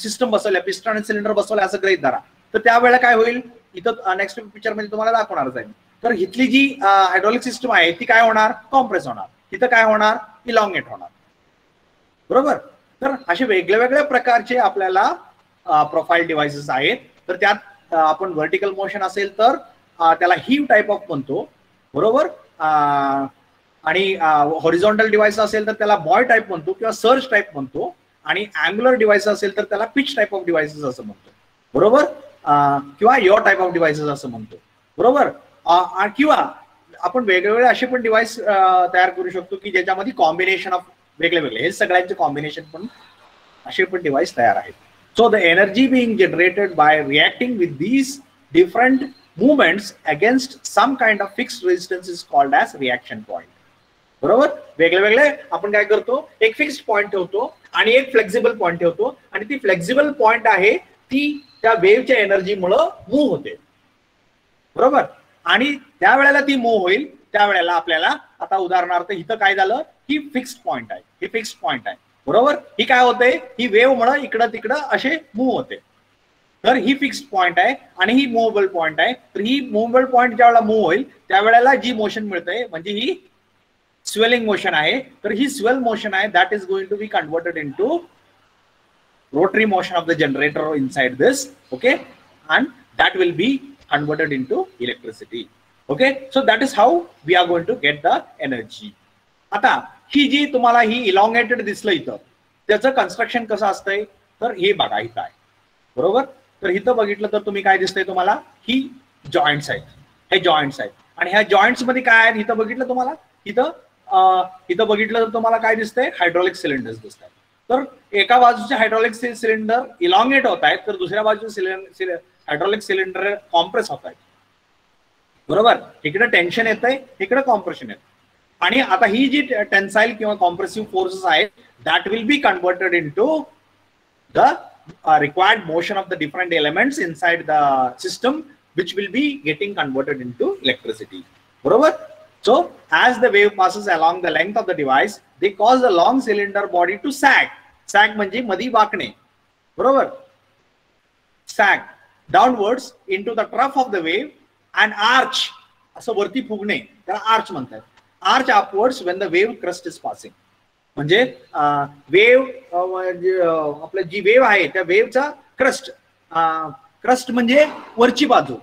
सिस्टम बसवल्या, पिस्टन आणि सिलेंडर बसवल्या असं गृहीत धरा. तर त्यावेळेला काय होईल, इथं नेक्स्ट पिक्चर मध्ये तुम्हाला दाखवणारच आहे. तर इथली जी हायड्रॉलिक सिस्टम आहे ती काय होणार, कॉम्प्रेस होणार, इथं काय होणार, इलॉंगेट होणार बरोबर. तर असे वेगळ्या वेगळ्या प्रकारचे आपल्याला प्रोफाईल डिव्हाइसेस आहेत. तर त्यात आपण व्हर्टिकल मोशन असेल तर त्याला हीव टाईप ऑफ म्हणतो बरोबर, आणि हॉरिझॉन्टल डिव्हाइस असेल तर त्याला बॉय टाईप म्हणतो किंवा सर्ज टाईप म्हणतो, आणि अँग्युलर डिव्हाइस असेल तर त्याला पिच टाईप ऑफ डिव्हाइसेस असं म्हणतो बरोबर, किंवा योर टाईप ऑफ डिव्हाइसेस असं म्हणतो बरोबर. किंवा आपण वेगवेगळे असे पण डिव्हाइस तयार करू शकतो की ज्याच्यामध्ये कॉम्बिनेशन ऑफ वेगळे वेगळे हे सगळ्यांचे कॉम्बिनेशन पण असे पण डिव्हाइस तयार आहेत. So the energy being generated by reacting with these different movements against some kind of fixed resistance is called as reaction point बरोबर. वेगळे वेगळे आपण काय करतो, एक फिक्स्ड पॉइंट ठेवतो आणि एक फ्लेक्झिबल पॉइंट ठेवतो, आणि ती फ्लेक्झिबल पॉइंट आहे ती त्या वेव्हच्या एनर्जीमुळे मूव्ह होते बरोबर. आणि त्या वेळेला ती मूव्ह होईल, त्यावेळेला आपल्याला आता उदाहरणार्थ इथं काय झालं, ही फिक्स्ड पॉइंट आहे, ही फिक्स्ड पॉइंट आहे बरोबर. ही काय होते, ही वेव्ह मुळे इकडं तिकडं असे मूव्ह होते. तर ही फिक्स्ड पॉइंट आहे आणि ही मूव्हेबल पॉइंट आहे. तर ही मूव्हेबल पॉइंट ज्या वेळेला मूव्ह होईल त्यावेळेला जी मोशन मिळते म्हणजे ही स्वेलिंग मोशन आहे. तर ही स्वेल मोशन आहे, that is going to be converted into rotary motion of the generator inside this, okay, and that will be converted into electricity, okay. So that is how we are going to get the energy. आता ही जी तुम्हाला ही इलॉंगेटेड दिसलं इथं, त्याचं कन्स्ट्रक्शन कसं असतंय, तर हे बघा इथं आहे बरोबर. तर इथं बघितलं तर तुम्ही काय दिसतंय, तुम्हाला ही जॉईंट्स आहेत, हे जॉईंट्स आहेत, आणि ह्या जॉईंट्स मध्ये काय आहेत इथं बघितलं तुम्हाला, इथं बघितलं तर तुम्हाला काय दिसतंय, हायड्रॉलिक सिलेंडर्स दिसत आहेत. तर एका बाजूचे हायड्रॉलिक सिलेंडर इलॉंगेट होत आहेत, तर दुसऱ्या बाजूचे हायड्रॉलिक सिलेंडर कॉम्प्रेस होत आहेत बरोबर. इकडे टेन्शन येतंय, इकडे कॉम्प्रेशन येत. आणि आता ही जी टेन्साइल किंवा कॉम्प्रेसिव्ह फोर्सेस आहेत, that will be converted into the required motion of the different elements inside the system, which will be getting converted into electricity barabar. So as the wave passes along the length of the device, they cause the long cylinder body to sag म्हणजे मधी वाकणे बरोबर, sag downwards into the trough of the wave and arch, असं वरती फुगणे त्याला आर्च म्हणतात. arch upwards when the wave crest is passing, म्हणजे वेव्ह आपलं जी वेव्ह आहे त्या वेव्हचा क्रस्ट म्हणजे वरची बाजू,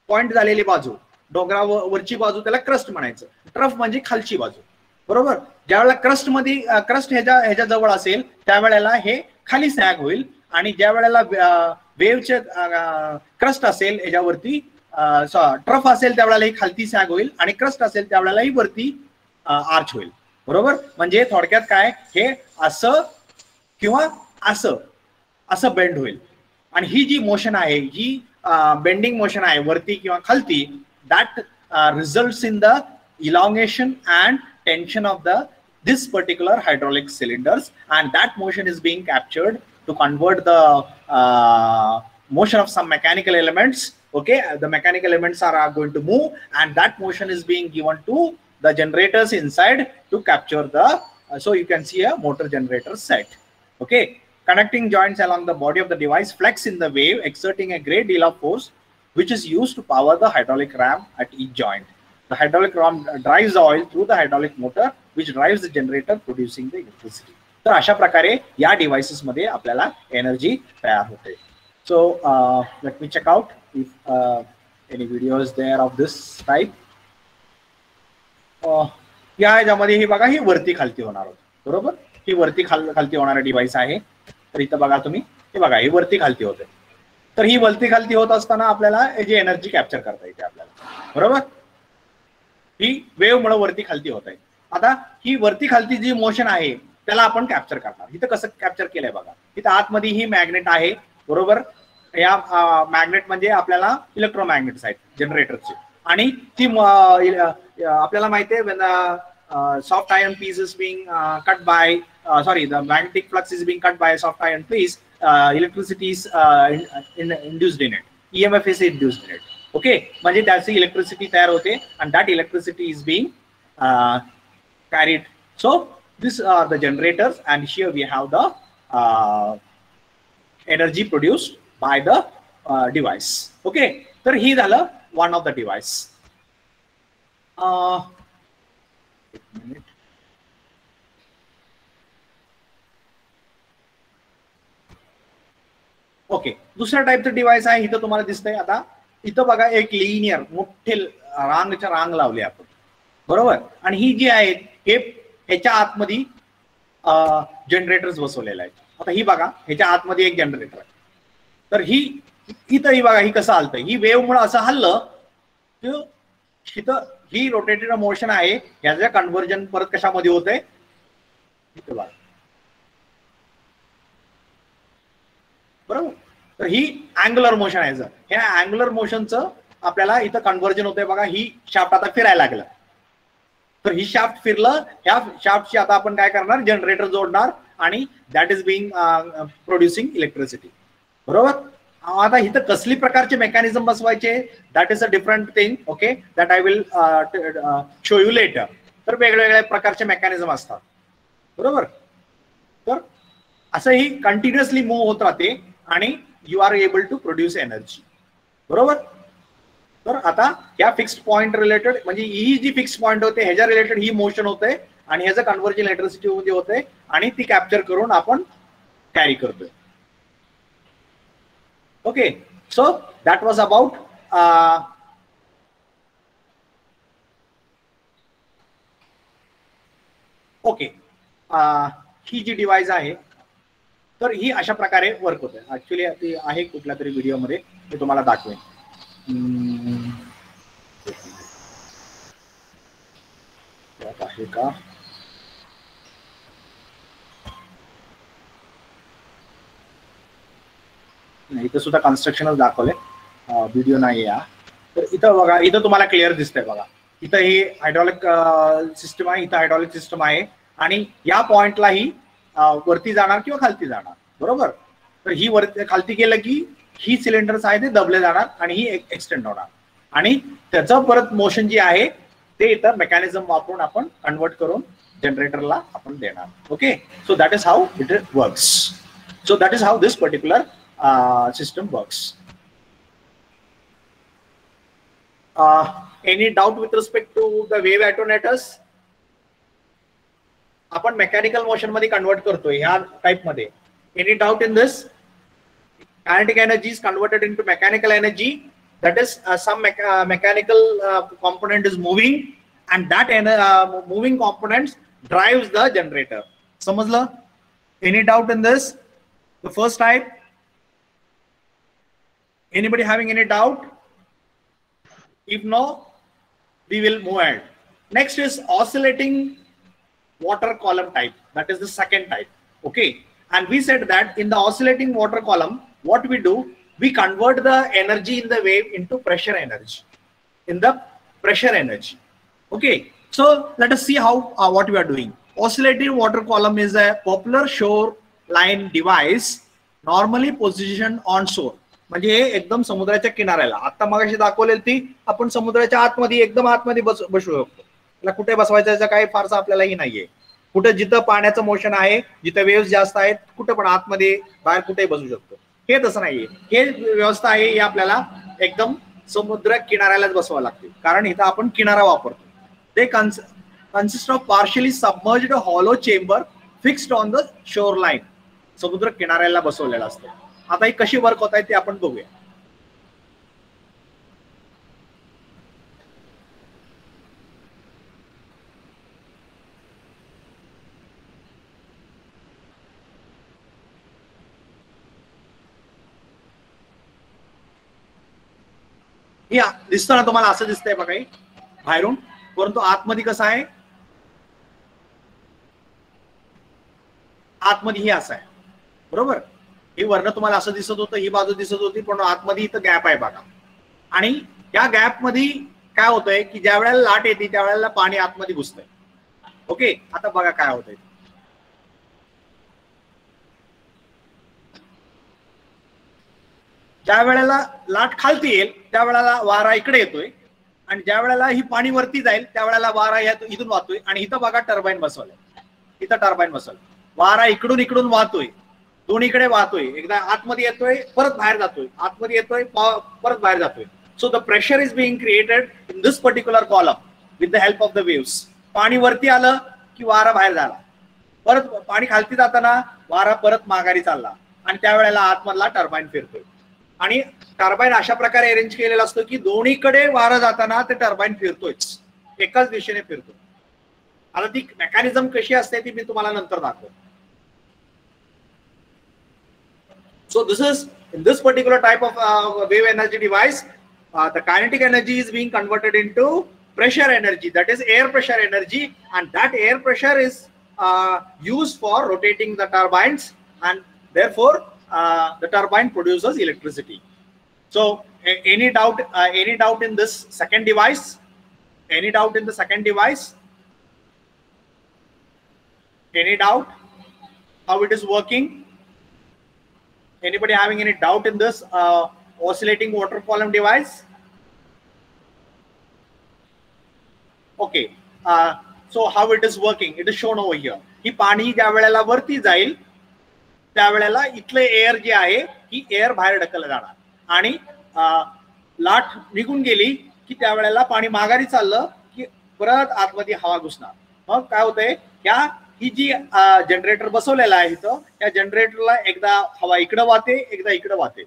पॉइंट झालेली बाजू, डोंगरावरची बाजू, त्याला क्रस्ट म्हणायचं. ट्रफ म्हणजे खालची बाजू बरोबर. ज्यावेळेला क्रस्ट मध्ये क्रस्ट ह्याच्या जवळ असेल त्यावेळेला हे खाली सॅग होईल, आणि ज्या वेळेला वेव्हचे क्रस्ट असेल ह्याच्यावरती, ट्रफ असेल त्यावेळेला ही खालती सॅग होईल, आणि क्रस्ट असेल त्यावेळेला ही वरती आर्च होईल बरोबर. म्हणजे थोडक्यात काय, हे असं किंवा असं बेंड होईल. आणि ही जी मोशन आहे ही बेंडिंग मोशन आहे वरती किंवा खालती, that results in the elongation and tension off this particular hydraulic cylinders, and that motion is being captured to convert the motion of some mechanical elements, okay. The mechanical elements are going to move, and that motion is being given to the generators inside to capture the so you can see a motor generator set, okay. Connecting joints along the body of the device flex in the wave, exerting a great deal of force, which is used to power the hydraulic ram at each joint. The hydraulic ram drives the oil through the hydraulic motor, which drives the generator, producing the electricity. तर अशा प्रकारे या डिव्हाइसेस मध्ये आपल्याला एनर्जी तयार होते. So let me check out if any videos there of this type. या ह्याच्यामध्ये ही बघा, ही वरती खालती होणार होत, बरोबर. ही वरती खालती होणारा डिव्हाइस आहे. तर इथं बघा तुम्ही, हे बघा, ही वरती खालती होते. तर ही वरती खालती होत असताना आपल्याला जी एनर्जी कॅप्चर करता येते आपल्याला, बरोबर. ही वेव्ह मुळे वरती खालती होत आहे. आता ही वरती खालती जी मोशन आहे त्याला आपण कॅप्चर करणार. इथं कसं कॅप्चर केलंय बघा, इथं आतमध्ये ही मॅग्नेट आहे, बरोबर. या मॅग्नेट म्हणजे आपल्याला इलेक्ट्रोमॅग्नेट्स आहेत जनरेटरचे, आणि ती आपल्याला माहिती आहे soft iron piece is being cut by sorry, the magnetic flux is being cut by a soft iron piece, electricity is induced in it, EMF is induced in it. Okay, म्हणजे त्याची इलेक्ट्रिसिटी तयार होते and that electricity is being carried. So this are the generators and here we have the energy produced by the device. Okay, तर ही झालं one of the device. एक मिनिट. ओके, दुसऱ्या टाईपचं डिव्हाइस आहे. इथं तुम्हाला दिसतंय, आता इथं बघा एक लिनियर मोठे रांगच्या रांग लावले आपण, बरोबर. आणि ही जी आहेत हे ह्याच्या आतमध्ये जनरेटर्स बसवलेले आहेत. आता ही बघा, ह्याच्या आतमध्ये एक जनरेटर आहे. तर ही इथं ही बघा, ही कसं हलतंय, ही वेव्ह मुळे असं हल्लं तर इथं ही रोटेटेड मोशन आहे. ह्याचं कन्व्हर्जन परत कशामध्ये होतंय, इथं बघा, बरोबर. तर ही अँग्युलर मोशन आहे. जर ह्या अँग्युलर मोशनचं आपल्याला इथं कन्व्हर्जन होतंय बघा. ही शाफ्ट आता फिरायला लागलं, तर ही शाफ्ट फिरलं, ह्या शाफ्टची आता आपण काय करणार, जनरेटर जोडणार आणि that is being producing electricity, बरोबर. आता इथं कसली प्रकारचे मेकॅनिझम बसवायचे, that is a different thing. Okay, that I will show you later. तर वेगवेगळ्या प्रकारचे मेकॅनिझम असतात, बरोबर. तर असं ही कंटिन्युअसली मूव्ह होत राहते आणि you are able to produce energy, बरोबर. तर आता या फिक्स्ड पॉइंट रिलेटेड, म्हणजे ही जी फिक्स्ड पॉइंट होते ह्याच्या रिलेटेड ही मोशन होते आणि ह्याचं कन्व्हर्जन इलेक्ट्रिसिटी मध्ये होते आणि ती कॅप्चर करून आपण कॅरी करतोय. Okay, so that was about okay. ही जी डिव्हाइस आहे तर ही अशा प्रकारे वर्क होते. ऍक्च्युली ती आहे कुठल्या तरी व्हिडिओमध्ये, मी तुम्हाला दाखवेन. आहे का, इथं सुद्धा कन्स्ट्रक्शनच दाखवले, व्हिडिओ नाही या. तर इथं बघा, इथं तुम्हाला क्लिअर दिसतंय बघा. इथं ही हायड्रॉलिक सिस्टम आहे, इथं हायड्रॉलिक सिस्टम आहे आणि या पॉइंटला ही वरती जाणार किंवा खालती जाणार, बरोबर. तर ही वरती खालती गेलं की ही सिलेंडर्स आहे ते दबले जाणार आणि ही एक्सटेंड होणार आणि त्याचं परत मोशन जी आहे ते इथं मेकॅनिझम वापरून आपण कन्वर्ट करून जनरेटरला आपण देणार. Okay, so that is how it works. So that is how this particular system works. Any doubt with respect to the wave attenuators? आपण मेकॅनिकल मोशन मध्ये कन्वर्ट करतोय ह्या टाइप मध्ये. Any doubt in this? Kinetic energy is converted into mechanical energy. That is some mechanical component is moving and that moving components drives the generator. समजलं? Any doubt in this? The first type. Anybody having any doubt? If no, we will move ahead. Next is oscillating water column type. That is the second type. Okay, and we said that in the oscillating water column, what we do, we convert the energy in the wave into pressure energy. In the pressure energy. Okay, so let us see how what we are doing. Oscillating water column is a popular shoreline device normally positioned on shore. म्हणजे एकदम समुद्राच्या किनाऱ्याला. आता मगाशी दाखवलेली ती आपण समुद्राच्या आतमध्ये एकदम आतमध्ये बसू शकतो. त्याला कुठे बसवायचं याचं काही फारसं आपल्यालाही नाहीये. कुठे जिथं पाण्याचं मोशन आहे, जिथं वेव्स जास्त आहेत, कुठे पण आतमध्ये बाहेर कुठेही बसू शकतो. हे तसं नाहीये. हे व्यवस्था आहे ही आपल्याला एकदम समुद्र किनाऱ्यालाच बसवावं लागते, कारण इथं आपण किनारा वापरतो. ते consist of partially submerged hollow chamber fixed on the shore line, समुद्र किनाऱ्याला बसवलेला असतो. आता ही कशी वर्क होत आहे ते आपण बघूया. या दिसतं ना तुम्हाला, असं दिसतंय बघा काही बाहेरून, परंतु आतमध्ये कसं आहे, आतमध्ये ही असं आहे बरोबर. ही वर्ण तुम्हाला असं दिसत होतं, ही बाजू दिसत होती, पण आतमध्ये इथं गॅप आहे बघा. आणि या गॅप मध्ये काय होतंय की ज्या वेळेला लाट येते त्यावेळेला पाणी आतमध्ये घुसतंय. ओके, आता बघा काय होतंय. ज्या वेळेला लाट खालती येईल त्यावेळेला वारा इकडे येतोय, आणि ज्या वेळेला ही पाणी वरती जाईल त्यावेळेला वारा इथून वाहतोय. आणि इथं बघा टर्बाईन बसवलंय, इथं टर्बाईन बसवलं, वारा इकडून इकडून वाहतोय, दोन्हीकडे वाहतोय, एकदा आतमध्ये येतोय परत बाहेर जातोय, आतमध्ये येतोय परत बाहेर जातोय. So the pressure is being created in this particular column with the help of the waves. पाणी वरती आलं की वारा बाहेर झाला, परत पाणी खालती जाताना वारा परत माघारी चालला, आणि त्यावेळेला आतमधला टर्बाईन फिरतोय. आणि टर्बाईन अशा प्रकारे अरेंज केलेला असतो की दोन्हीकडे वारा जाताना ते टर्बाईन फिरतोयच, एकाच दिशेने फिरतो. आता ती मेकॅनिझम कशी असते ती मी तुम्हाला नंतर दाखवतो. So this is, in this particular type of wave energy device, the kinetic energy is being converted into pressure energy, that is air pressure energy, and that air pressure is used for rotating the turbines, and therefore the turbine produces electricity. So any doubt in this second device? Any doubt in the second device? Any doubt how it is working? Anybody having any doubt in this oscillating water column device? Okay, so how it is working, it is shown over here. ही पाणी ज्या वेळेला वरती जाईल त्यावेळेला इथले एअर जे आहे ही एअर बाहेर ढकललं जाणार, आणि लाट निघून गेली की त्यावेळेला पाणी माघारी चाललं की परत आतमध्ये हवा घुसणार. मग काय होतंय, ह्या ही जी जनरेटर बसवलेला आहे इथं, त्या जनरेटरला एकदा हवा इकडं वाहते, एकदा इकडं वाहते,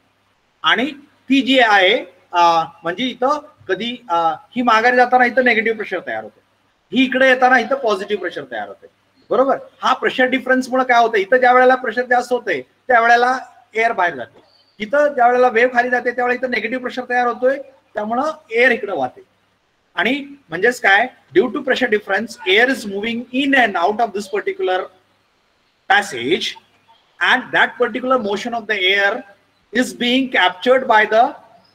आणि ती जी आहे म्हणजे इथं कधी ही माघारी जाताना इथं नेगेटिव्ह प्रेशर तयार होते, ही इकडे येताना इथं पॉझिटिव्ह प्रेशर तयार होते बरोबर. हा प्रेशर डिफरन्स मुळे काय होतं, इथं ज्या वेळेला प्रेशर जास्त होते त्यावेळेला एअर बाहेर जाते, इथं ज्या वेळेला वेव्ह खाली जाते त्यावेळेला इथं नेगेटिव्ह प्रेशर तयार होतोय, त्यामुळं एअर इकडे वाहते. आणि म्हणजेच काय, due to pressure difference air is moving in and out of this particular passage, and that particular motion of the air is being captured by the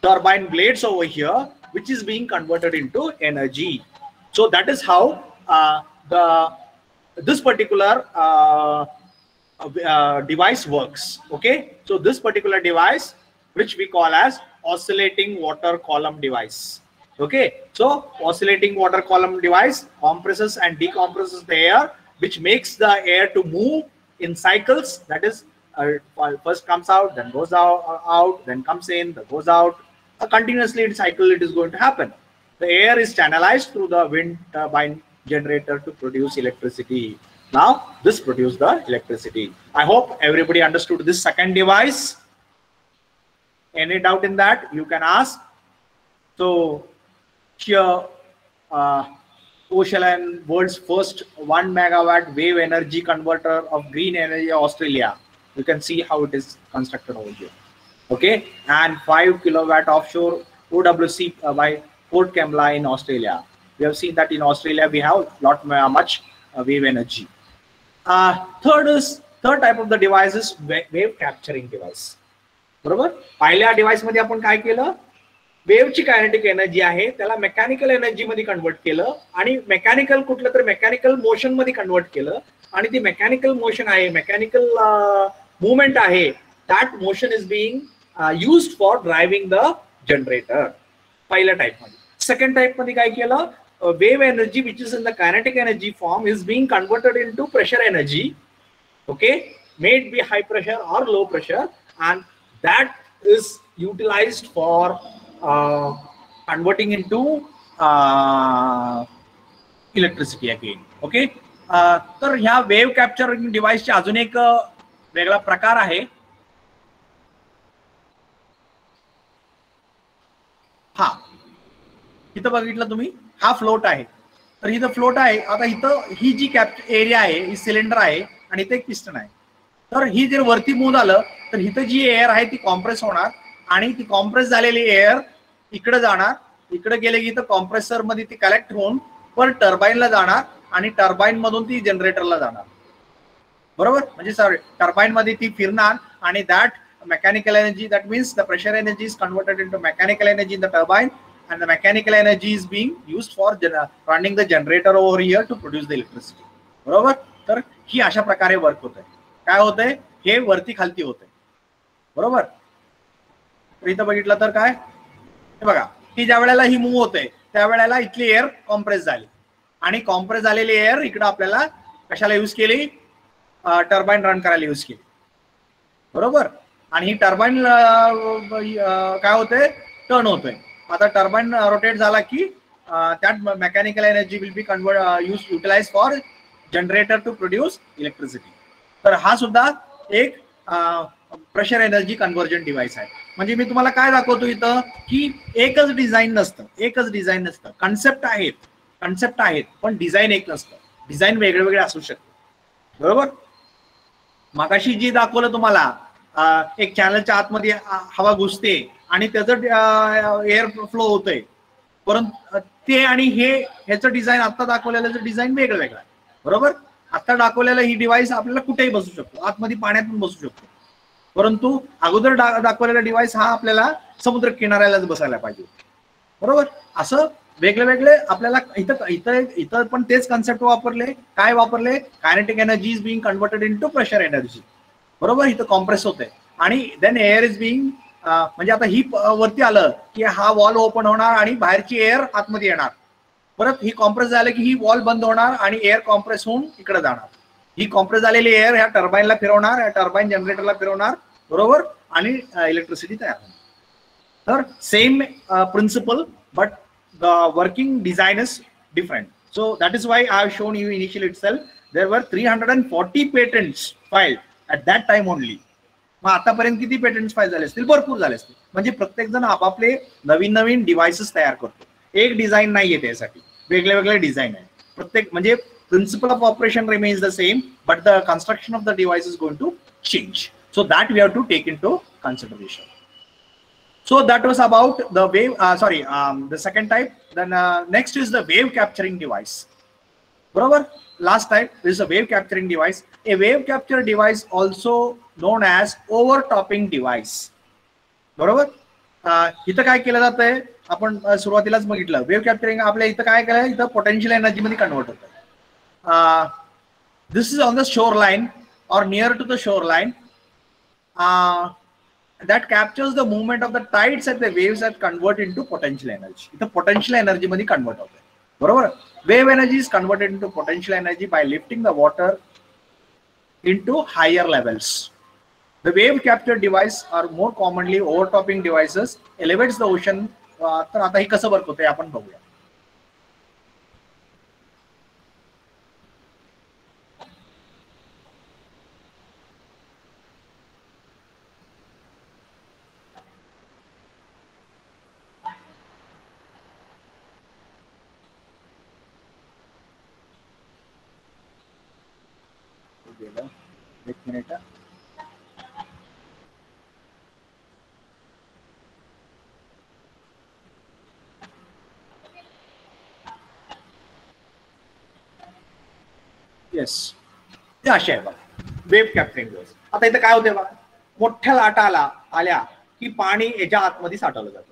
turbine blades over here, which is being converted into energy. So that is how this particular device works. Okay, so this particular device, which we call as oscillating water column device. Okay, so oscillating water column device compresses and decompresses the air, which makes the air to move in cycles. That is, first comes out, then goes out, then comes in, then goes out. Continuously in cycle it is going to happen. The air is channelized through the wind turbine generator to produce electricity. Now this produces the electricity. I hope everybody understood this second device. Any doubt in that, you can ask. So here Ocean, world's first 1 megawatt wave energy converter of green energy, Australia. You can see how it is constructed over here. Okay, and 5 kilowatt offshore OWC by Port Kembla in Australia. We have seen that in Australia we have much wave energy. Third type of the device is wave capturing device. बरोबर, पहिल्या डिव्हाइस मध्ये आपण काय केलं, वेव्हची कायनेटिक एनर्जी आहे त्याला मेकॅनिकल एनर्जी मध्ये कन्वर्ट केलं, आणि मेकॅनिकल कुठलं तर मेकॅनिकल मोशन मध्ये कन्वर्ट केलं, आणि ती मेकॅनिकल मोशन आहे, मेकॅनिकल मुवमेंट आहे, that motion is being used for driving the generator, पहिल्या टाइप मध्ये. सेकंड टाइप मध्ये काय केलं, wave energy which is in the kinetic energy form is being converted into pressure energy. Okay, maybe high pressure और low pressure, and that is utilized for converting into electricity again. Okay, तर ह्या वेव्ह कॅप्चरिंग डिव्हाइसचे अजून एक वेगळा प्रकार आहे. हा इथं बघितलं तुम्ही, हा फ्लोट आहे. तर इथं फ्लोट आहे. आता इथं ही जी एरिया आहे ही सिलेंडर आहे आणि इथे एक पिस्टन आहे. तर ही जर वरती मूव्ह झालं तर इथं जी एअर आहे ती कॉम्प्रेस होणार आणि ती कॉम्प्रेस झालेली एअर इकडे जाणार. इकडे गेले की इथं कॉम्प्रेसर मध्ये ती कलेक्ट होऊन पर टर्बाईनला जाणार आणि टर्बाईन मधून ती जनरेटरला जाणार. बरोबर, म्हणजे सॉरी टर्बाईन मध्ये ती फिरणार आणि that mechanical energy, that means the pressure energy is converted into mechanical energy in the turbine and the mechanical energy is being used for running the generator over here to produce the electricity. बरोबर, तर ही अशा प्रकारे वर्क होते. काय होते, हे वरती खालती होते. बरोबर, तर इथं बघितलं तर काय, हे बघा, ही ज्या वेळेला ही मूव्ह होते त्यावेळेला इथली एअर कॉम्प्रेस झाली आणि कॉम्प्रेस झालेली एअर इकडे आपल्याला कशाला यूज केली, टर्बाईन रन करायला यूज केली. बरोबर, आणि ही टर्बाईन काय होते, टर्न होते. आता टर्बाईन रोटेट झाला की त्यात mechanical energy will be utilise for generator to produce electricity. तर हा सुद्धा एक प्रेशर एनर्जी कन्व्हर्जन डिव्हाइस आहे. म्हणजे मी तुम्हाला काय दाखवतो इथं की एकच डिझाईन नसतं, कन्सेप्ट आहेत पण डिझाईन एक नसतं. डिझाईन वेगळे वेगळे असू शकते. बरोबर, मागाशी जी दाखवलं तुम्हाला, एक चॅनलच्या आतमध्ये हवा घुसते आणि त्याचं एअर फ्लो होतंय, परंतु ते आणि ह्याचं डिझाईन आता दाखवलेलं डिझाईन वेगळं वेगळं आहे. बरोबर, आता दाखवलेलं ही डिव्हाइस आपल्याला कुठेही बसू शकतो, आतमध्ये पाण्यात पण बसू शकतो. परंतु अगोदर दाखवलेला डिव्हाइस हा आपल्याला समुद्र किनाऱ्यालाच बसायला पाहिजे. बरोबर, असं वेगळे वेगळे आपल्याला इथं इथं इथं पण तेच कन्सेप्ट वापरले. काय वापरले, kinetic energy is being converted into pressure energy. बरोबर, इथं कॉम्प्रेस होते आणि देन एअर इज बिंग, म्हणजे आता ही वरती आलं की हा वॉल ओपन होणार आणि बाहेरची एअर आतमध्ये येणार. परत ही कॉम्प्रेस झालं की ही वॉल बंद होणार आणि एअर कॉम्प्रेस होऊन इकडे जाणार. ही कॉम्प्रेस झालेली एअर ह्या टर्बाईनला फिरवणार, या टर्बाईन जनरेटरला फिरवणार. बरोबर, आणि इलेक्ट्रिसिटी तयार होणार. तर same principle but the working design is different. So that is why I have shown you initially itself there were 340 patents filed at that time only. मग आतापर्यंत किती पेटंट्स फाईल झाले असतील, भरपूर झाले असतील. म्हणजे प्रत्येक जण आपापले नवीन नवीन डिव्हाइसेस तयार करतो. एक डिझाईन नाहीये, त्यासाठी वेगळे वेगळे डिझाईन आहे प्रत्येक. म्हणजे principle of operation remains the same but the construction of the device is going to change. So that we have to take into consideration. So that was about the wave, the second type. Then next is the wave capturing device. Barabar, last type is a wave capturing device. A wave capture device also known as overtopping device. बरोबर, इथं काय केलं जातंय, आपण सुरुवातीलाच बघितलं, वेव्ह कॅप्चरिंग आपल्या इथं काय केलं, इथं पोटेन्शियल एनर्जी मध्ये कन्वर्ट होतं. This is on the shore line or near to the shoreline, that captures the movement of the tides and the waves that convert into potential energy. इथं potential energy मध्ये convert होते. बरोबर, wave energy is converted into potential energy by lifting the water into higher levels. The wave capture device are more commonly overtopping devices, elevates the ocean. तर आता हे कसं वर्क होतंय आपण बघूया. एक मिनिट. येस, ते असे आहे बघा वेव्ह कॅप्चरिंग डिव्हाइस. आता इथं काय होते बघा, मोठ्या लाटा आल्या की पाणी याच्या आतमध्ये साठवलं जातं.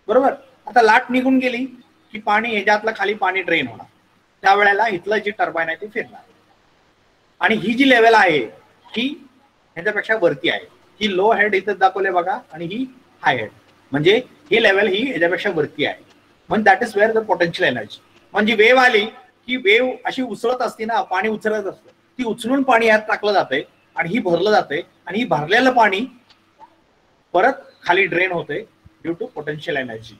बरोबर, आता लाट निघून गेली की पाणी याच्यातलं खाली पाणी ड्रेन होणार. त्यावेळेला इथलं जी टर्बाईन आहे ती फिरणार आणि ही जी लेवल आहे ही ह्याच्यापेक्षा वरती आहे. ही लो हेड इथं दाखवले बघा आणि ही हाय हेड, म्हणजे ही लेवल ही ह्याच्यापेक्षा वरती आहे. म्हणजे that is where the potential energy. म्हणजे वेव्ह आली की वेव्ह अशी उचलत असते ना, पाणी उचलत असतं, ती उचलून पाणी यात टाकलं जाते आणि ही भरलं जाते आणि ही भरलेलं पाणी परत खाली ड्रेन होते due to potential energy.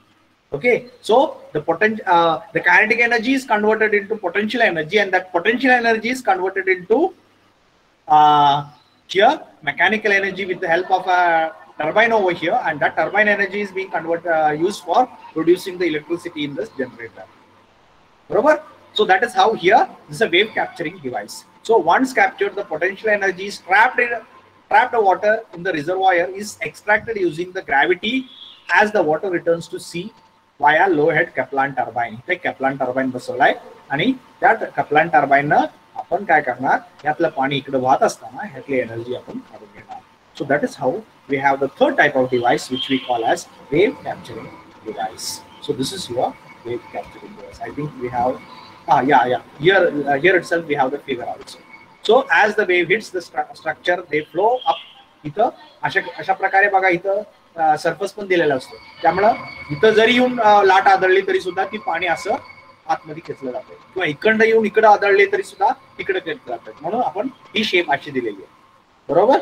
Okay, so the kinetic energy is converted into potential energy, and that potential energy is converted into here mechanical energy with the help of a turbine over here, and that turbine energy is being converted used for producing the electricity in this generator. Barabar? So that is how here this is a wave capturing device. So once captured, the potential energy is trapped water in the reservoir is extracted using the gravity as the water returns to sea via low head Kaplan turbine. इथे Kaplan turbine बसवलाय आणि त्या Kaplan turbine न आपण काय करणार, यातलं पाणी इकडे वाहत असताना ह्यातली एनर्जी आपण काढून घेणार. So that is how we have the third type of device which we call as wave capturing device. So this is your wave capturing device. I think we have here itself we have the figure also. So as the wave hits the structure, they flow up. इथं अशा प्रकारे बघा इथं सरफेस पण दिलेला असतो, त्यामुळे इथं जरी येऊन लाट आदळली तरी सुद्धा ती पाणी असं आतमध्ये खेचलं जातं, किंवा इकडं येऊन इकडे आदळले तरी सुद्धा तिकडे खेचलं जातं. म्हणून आपण ही शेप अशी दिलेली आहे. बरोबर,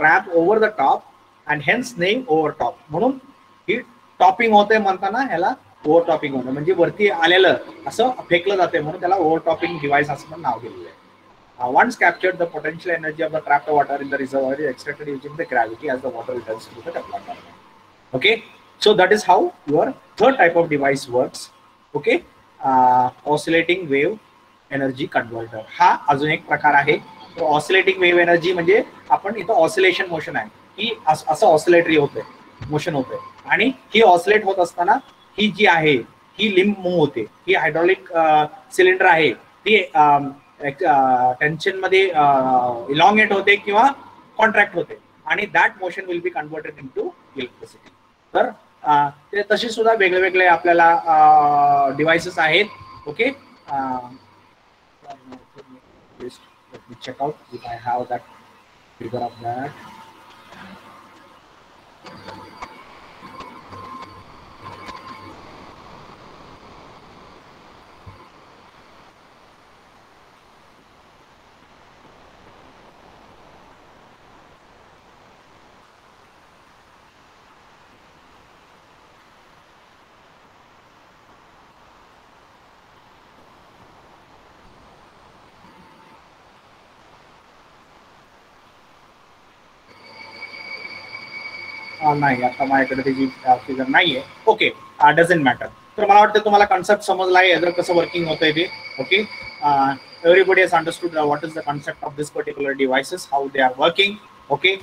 wrap over the top and hence name over top. म्हणून ही टॉपिंग होते म्हणताना ह्याला ओव्हर टॉपिंग होतं, म्हणजे वरती आलेलं असं फेकलं जाते म्हणून त्याला ओव्हर टॉपिंग डिव्हाइस असं पण नाव दिलेलं आहे. Once captured, the potential energy of the trapped water in the reservoir is extracted using the gravity as the water returns to the Kaplan turbine. Okay, so that is how your third type of device works. Okay, oscillating wave energy converter हा अजून एक प्रकार आहे. ऑसिलेटिंग वेव्ह एनर्जी म्हणजे आपण इथं ऑसिलेशन मोशन आहे की असं ऑसिलेटरी होतंय, मोशन होतंय, आणि ही ऑसिलेट होत असताना ही जी आहे ही लिंब मूव्ह होते. ही हायड्रॉलिक सिलेंडर आहे ती टेन्शन मध्ये इलॉंगेट होते किंवा कॉन्ट्रॅक्ट होते, आणि that motion will be converted into electricity. तर ते तसे सुद्धा वेगळे वेगळे आपल्याला डिव्हाइसेस आहेत. Okay, let me check out if I have that figure of that. नाही, आता माझ्याकडे त्याची फिगर नाहीये. Okay, doesn't matter. तर मला वाटतं तुम्हाला कन्सेप्ट समजला आहे याचं कसं वर्किंग होतंय ते. Okay, everybody has understood what is the concept of this particular devices, how they are working. Okay,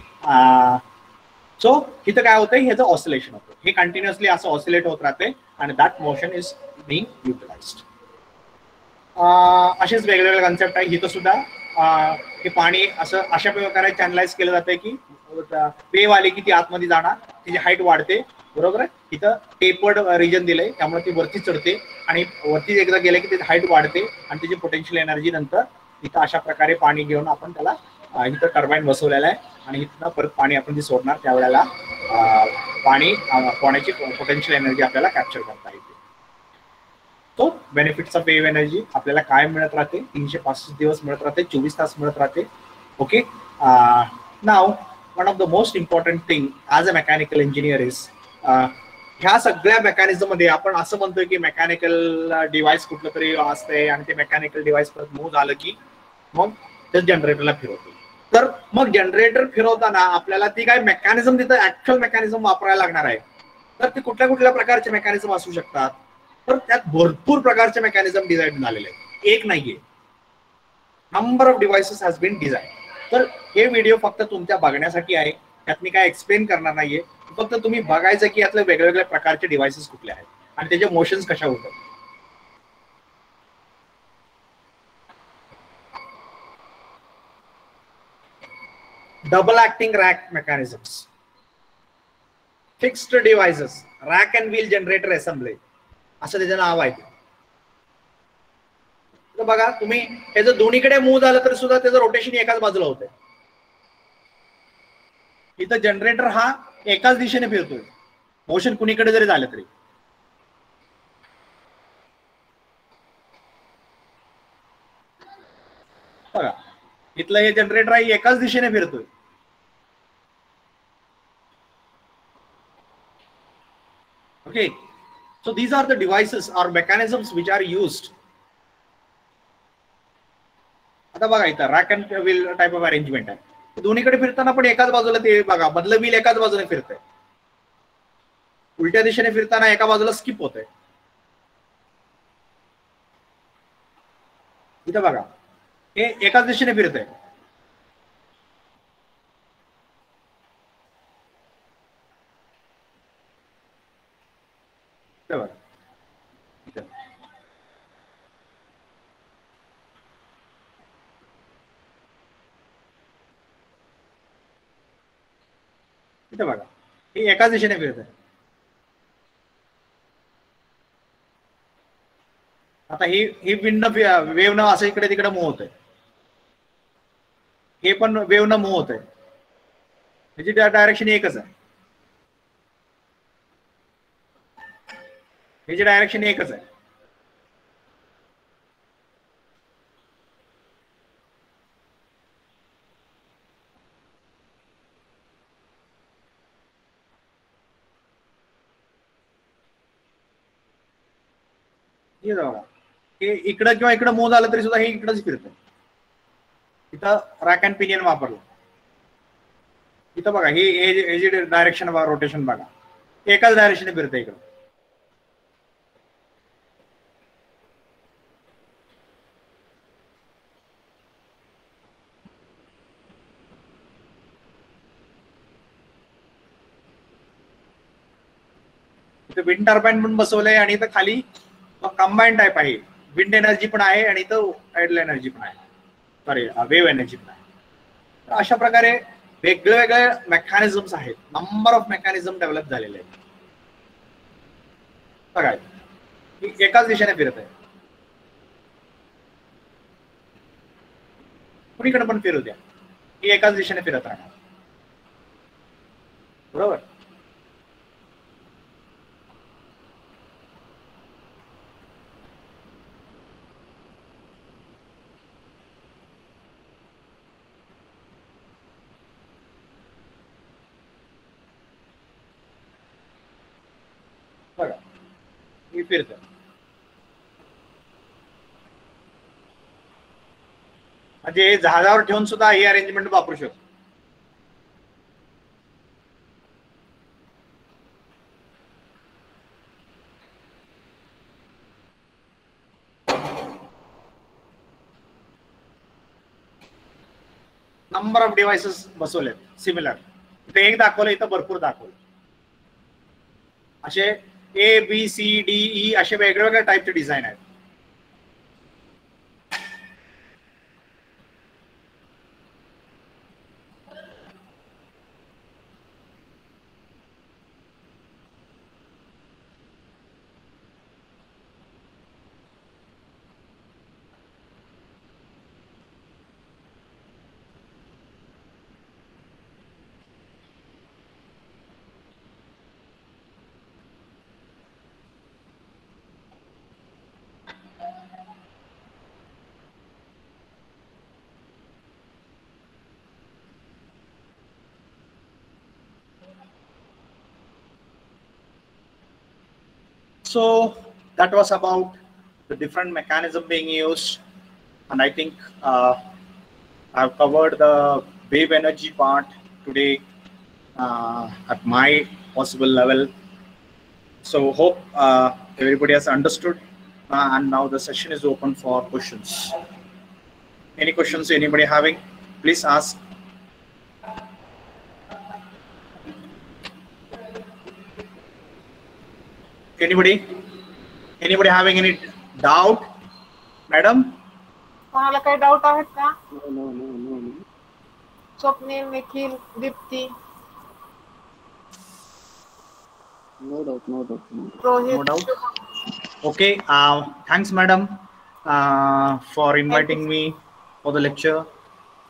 so इथं काय होतंय, ह्याचं ऑसिलेशन होतं, हे कंटिन्युअसली असं ऑसिलेट होत राहते आणि दॅट मोशन इज बिंग युटिलाइज्ड. असेच वेगवेगळे कन्सेप्ट आहे. इथं सुद्धा हे पाणी असं अशा प्रकारे चॅनलाइज केलं जातंय की वेव्ह आली की ती आतमध्ये जाणार, तिची हाईट वाढते. बरोबर आहे, इथं टेपर्ड रिजन दिलंय त्यामुळे ती वरती चढते, आणि वरती एकदा गेलं की त्याची हाईट वाढते आणि त्याची पोटेन्शियल एनर्जी नंतर इथं अशा प्रकारे पाणी घेऊन आपण त्याला इथं टर्बाईन बसवलेला आहे, आणि इथं परत पाणी आपण जे सोडणार त्यावेळेला पाणी पाण्याची पोटेन्शियल एनर्जी आपल्याला कॅप्चर करता येते. तो बेनिफिट्स ऑफ वेव्ह एनर्जी आपल्याला काय मिळत राहते, 365 दिवस मिळत राहते, 24 तास मिळत राहते. Okay, now one of the most important thing as a mechanical engineer is ह्या सगळ्या मेकॅनिझम मध्ये आपण असं म्हणतोय की मेकॅनिकल डिव्हाइस कुठलं तरी असतंय आणि ते मेकॅनिकल डिव्हाइस परत मूव्ह झालं की मग ते जनरेटरला फिरवतो. तर मग जनरेटर फिरवताना आपल्याला ती काय मेकॅनिझम तिथं ऍक्च्युअल मेकॅनिझम वापरायला लागणार आहे. तर ते कुठल्या कुठल्या प्रकारचे मेकॅनिझम असू शकतात, तर त्यात भरपूर प्रकारचे मेकॅनिझम डिझाईन झालेले आहेत, एक नाहीये. Number of devices has been design. तर हे व्हिडिओ फक्त तुमच्या बघण्यासाठी आहे, त्यात मी काय एक्सप्लेन करणार नाहीये, फक्त तुम्ही बघायचं की यातले वेगवेगळ्या प्रकारचे डिव्हाइसेस कुठले आहेत आणि त्याचे मोशन्स कशा होतात. Double acting rack mechanisms, fixed devices, rack and wheel generator assembly असं त्याचं नाव आहे. तर बघा तुम्ही त्याचं दोन्हीकडे मूव्ह झालं तर सुद्धा त्याचं रोटेशन एकाच बाजूला होतंय. इथं जनरेटर हा एकाच दिशेने फिरतोय, मोशन कुणीकडे जरी झालं तरी. बघा इथलं हे जनरेटर आहे एकाच दिशेने फिरतोय. Okay, So these are the devices or mechanisms which are used. आता बघा इथं rack and wheel type of arrangement आहे. दोन्हीकडे फिरताना पण एकाच बाजूला ते बघा मधलं व्हील एकाच बाजूने फिरतंय. उलट्या दिशेने फिरताना एका बाजूला स्किप होतंय. इथं बघा हे एकाच दिशेने फिरतंय. इथं बघा हे एकाच दिशेने फिरतंय. आता ही विंड वेव न असं इकडे तिकडे मूव्ह होतंय. हे पण वेव न मूव्ह होतंय. त्याची डायरेक्शन एकच आहे. ह्याची डायरेक्शन एकच आहे. हे इकडं किंवा इकडं मूव्ह झालं तरी सुद्धा हे इकडंच फिरतं. इथं रॅक अँड पिनियन वापरलं. इथं बघा हे जी डायरेक्शन रोटेशन बघा एकाच डायरेक्शने फिरतं इकडं. इथं विंड टर्बाईन पण बसवलंय आणि इथं खाली कंबाईन टाइप आहे. विंड एनर्जी पण आहे आणि इथं हायड्रो एनर्जी पण आहे. सॉरी वेव्ह एनर्जी पण आहे. तर अशा प्रकारे वेगवेगळे मेकॅनिझम्स आहेत. नंबर ऑफ मेकॅनिझम डेव्हलप झालेले आहेत. बघा एकाच दिशेने फिरत आहे. कुणीकडे पण फिरू द्या ही एकाच दिशेने फिरत राहणार. बरोबर. बघा ही फिरत म्हणजे जहाजावर ठेवून सुद्धा ही अरेंजमेंट वापरू शकतो. नंबर ऑफ डिव्हाइसेस बसवले सिमिलर. इथे एक दाखवलं इथं भरपूर दाखवलं. असे ABCDE असे वेगवेगळ्या टाइपचे डिझाईन आहेत. So that was about the different mechanism being used, and I think I've covered the wave energy part today at my possible level. So hope everybody has understood, and now the session is open for questions. Any questions anybody having, please ask. Anybody having any doubt, madam? कोणाला काही डाऊट आहेत का? Swapnil, Nikhil, Deepti. No doubt. Rohit. No doubt. Okay. Thanks, madam, for inviting me for the lecture.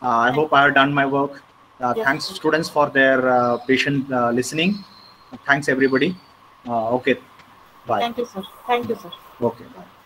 I hope I have done my work. Yes. Thanks, students, for their patient listening. Thanks, everybody. Okay. Bye. Thank you, sir. Okay. Bye.